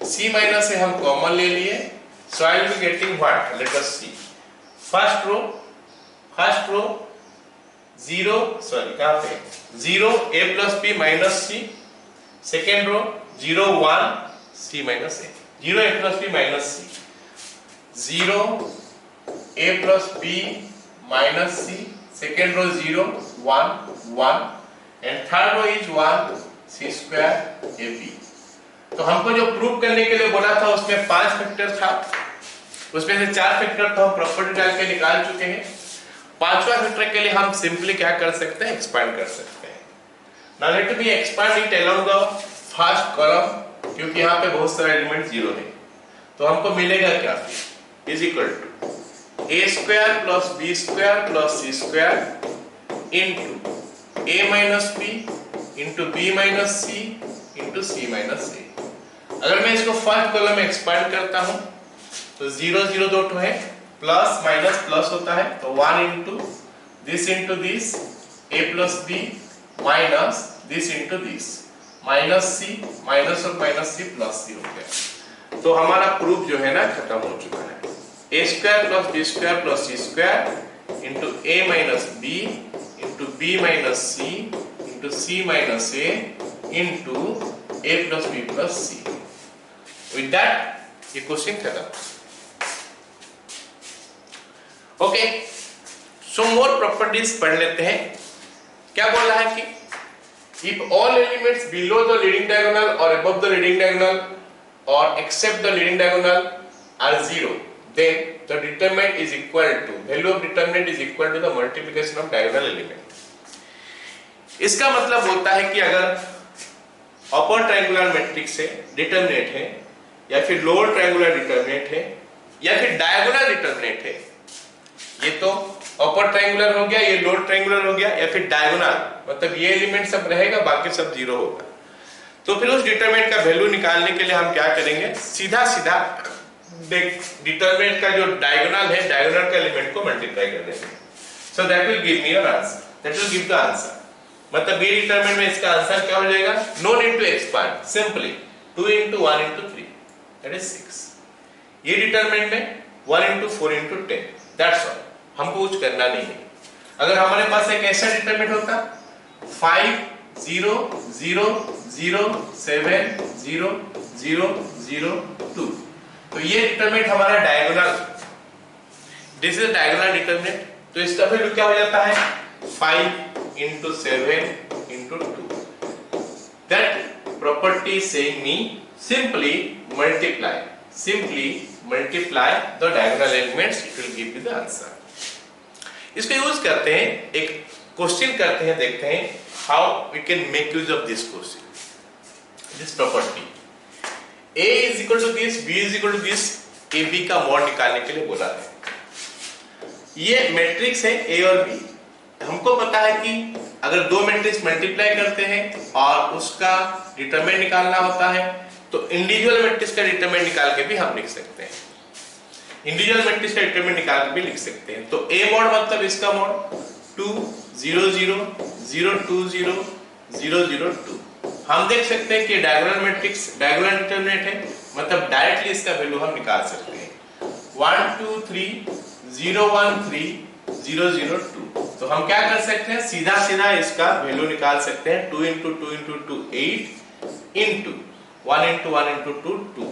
c minus से हम कॉमन ले लिए, so I will be getting what? Let us see. First row 0, sorry कहाँ पे 0 a plus b minus c, second row 0 1 c minus a, 0 a plus b minus c, 0 a plus b minus c, second row 0 1 1 and third row is 1 c square ab। तो हमको जो prove करने के लिए बोला था उसमें 5 फैक्टर था, उसमें से 4 फैक्टर तो हम प्रॉपर्टी डाल के निकाल चुके हैं। 5वां फैक्टर के लिए हम सिंपली क्या कर सकते हैं, एक्सपांड कर सकते हैं। Now let me expand it along the first column, क्योंकि यहाँ पे बहुत सारे एलिमेंट 0 है, तो हमको मिलेगा क्या, is equal to a square plus b square plus c square into a minus b into b minus c into c minus a। अगर मैं इसको फर्स्ट कॉलम में एक्सपांड करता हूं तो 0 0 दो है, प्लस माइनस प्लस होता है, तो 1 into this a plus b minus this into this minus c, minus और माइनस c प्लस c हो गया। तो हमारा प्रूफ जो है ना खत्म हो चुका है। a square plus b square plus c square into a minus b into b minus c into c minus a into a plus b plus c। With that ये क्वेश्चन खत्म। ओके, सो मोर प्रॉपर्टीज पढ़ लेते हैं। क्या बोल रहा है कि if all elements below the leading diagonal और अबव द लीडिंग डायगोनल और except the leading diagonal are 0, then the determinant is equal to, value of determinant is equal to the multiplication of diagonal element। इसका मतलब होता है कि अगर upper triangular matrix से determinant है, या फिर लोअर ट्रायंगुलर डिटरमिनेंट है, या फिर डायगोनल डिटरमिनेंट है, ये तो अपर ट्रायंगुलर हो गया, ये लोअर ट्रायंगुलर हो गया, या फिर डायगोनल, मतलब ये एलिमेंट सब रहेगा, बाकी सब 0 होगा। तो फिर उस डिटरमिनेंट का वैल्यू निकालने के लिए हम क्या करेंगे, सीधा डिटरमिनेंट का जो डायगोनल है, डायगोनल का एलिमेंट को मल्टीप्लाई कर देंगे। So that will give me your answer, that will give the answer. मतलब ये डिटरमिनेंट में इसका आंसर क्या हो जाएगा, no need to expand, simply 2 into 1 into 3 that is 6। ये डिटरमिनेंट में 1 into 4 into 10, that's all, हमको कुछ करना नहीं है। अगर हमारे पास एक ऐसा डिटरमिनेंट होता 5 0 0 0 7 0 0 0 2, तो ये डिटरमिनेंट हमारा diagonal, this is diagonal determinant. तो इसका वैल्यू क्या हो जाता है 5 into 7 into 2। That property is saying me simply multiply the diagonal elements, it will give you the answer। इसको यूज करते हैं, एक क्वेश्चन करते हैं, देखते हैं how we can make use of this question, this property। a is equal to this, b is equal to this, a b का mod निकालने के लिए बोला है। ये मैट्रिक्स है a और b। हमको पता है कि अगर दो मैट्रिक्स मल्टीप्लाई करते हैं और उसका डिटरमिनेंट निकालना होता है, तो इंडिविजुअल मैट्रिक्स का डिटरमिनेंट निकाल के भी हम लिख सकते हैं, इंडिविजुअल मैट्रिक्स का डिटरमिनेंट निकाल के भी लिख सकते हैं। तो a मॉड मतलब इसका मॉड 2 0 0 0 2 0 0 0 2। हम देख सकते हैं कि डायगोनल मैट्रिक्स डायगोनल डिटरमिनेंट है, मतलब डायरेक्टली इसका वैल्यू हम निकाल सकते हैं 1 2 3 0 1 3 0 0 2। तो हम क्या कर सकते हैं, सीधा सीधा इसका वैल्यू निकाल सकते हैं 2 into 2 into 2 8 into 1 into 1 into 2 2।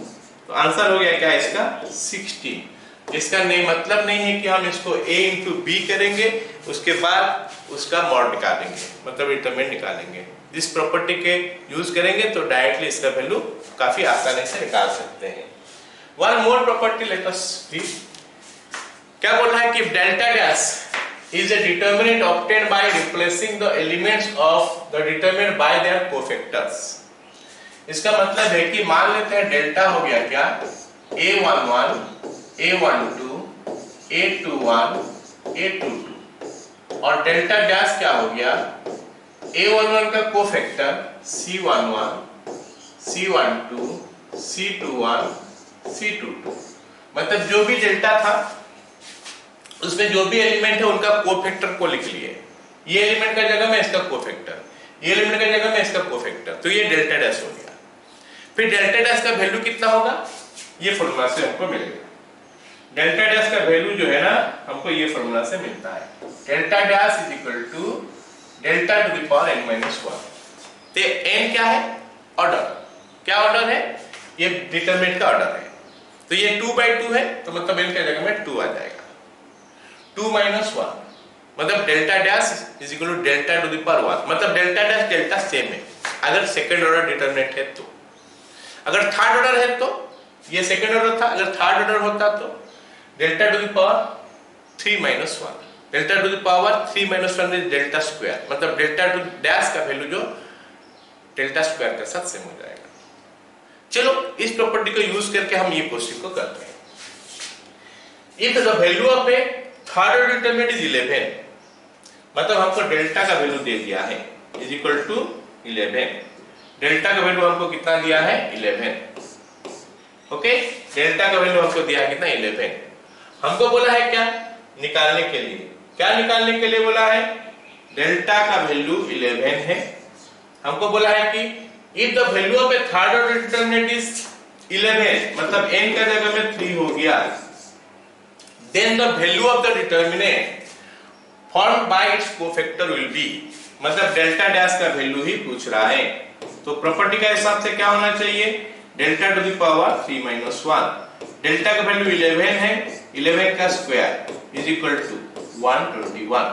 तो आंसर हो गया क्या इसका 16। इसका नहीं मतलब नहीं है कि हम इसको a into b करेंगे उसके बाद उसका मॉड निकालेंगे, मतलब डिटरमिनेंट निकालेंगे। इस प्रॉपर्टी के यूज करेंगे तो डायरेक्टली इसका वैल्यू काफी आसानी से निकाल सकते हैं। One more property let us see. क्या बोल रहा है कि delta dash is a determinant obtained by replacing the elements of the determinant by their cofactors। इसका मतलब है कि मान लेते हैं डेल्टा हो गया क्या, a11, a12, a21, a22 और डेल्टा डैश क्या हो गया, a11 का cofactor c11, c12, c21, c22, मतलब जो भी डेल्टा था उसमें जो भी एलिमेंट है उनका कोफैक्टर को लिख लिए। ये एलिमेंट का जगह में इसका कोफैक्टर, ये एलिमेंट का जगह में इसका कोफैक्टर, तो ये डेल्टा डैश हो गया। फिर डेल्टा डैश का वैल्यू कितना होगा, ये फॉर्मूला से हमको मिलेगा। डेल्टा डैश का वैल्यू जो है ना हमको ये फॉर्मूला से मिलता है, delta dash is equal to delta to the power n - 1। तो n क्या है, ऑर्डर, क्या ऑर्डर है, ये डिटरमिनेंट का ऑर्डर है। तो ये 2/2 है, तो मतलब n के जगह में 2 आ जाएगा। 2 - 1 मतलब delta dash is equal to delta to the power 1, मतलब डेल्टा डैश डेल्टा सेम है अगर सेकंड ऑर्डर डिटरमिनेंट है तो। अगर थर्ड ऑर्डर है तो ये सेकंड ऑर्डर था, अगर थर्ड ऑर्डर होता तो delta to the power 3 - 1, delta to the power 3 - 1 is delta square, मतलब डेल्टा टू डैश का वैल्यू जो डेल्टा स्क्वायर के साथ सेम हो जाएगा। चलो इस प्रॉपर्टी को यूज करके हम ये क्वेश्चन को करते हैं। If the value of A third order determinant is 11, मतलब हमको डेल्टा का वैल्यू दे दिया है इज इक्वल टू 11, डेल्टा का वैल्यू हमको कितना दिया है 11। ओके, डेल्टा का वैल्यू हमको दिया है कितना 11। हमको बोला है क्या निकालने के लिए, क्या निकालने के लिए बोला है, डेल्टा का वैल्यू 11 है। हमको बोला है कि if the value of A third order determinant is 11, मतलब n का जगह में 3 हो गया, then the value of the determinant formed by its cofactor will be, मतलब डेल्टा डैश का वैल्यू ही पूछ रहा है। तो प्रॉपर्टी का हिसाब से क्या होना चाहिए, delta to the power 3 - 1, delta का वैल्यू 11 है, 11 का स्क्वायर इज इक्वल टू 121।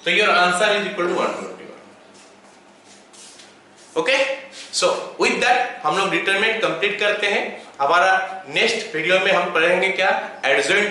तो your answer is equal to 121। Okay, so with that हम लोग डिटरमिनेंट कंप्लीट करते हैं। हमारा नेक्स्ट वीडियो में हम पढ़ेंगे क्या, एडजॉइंट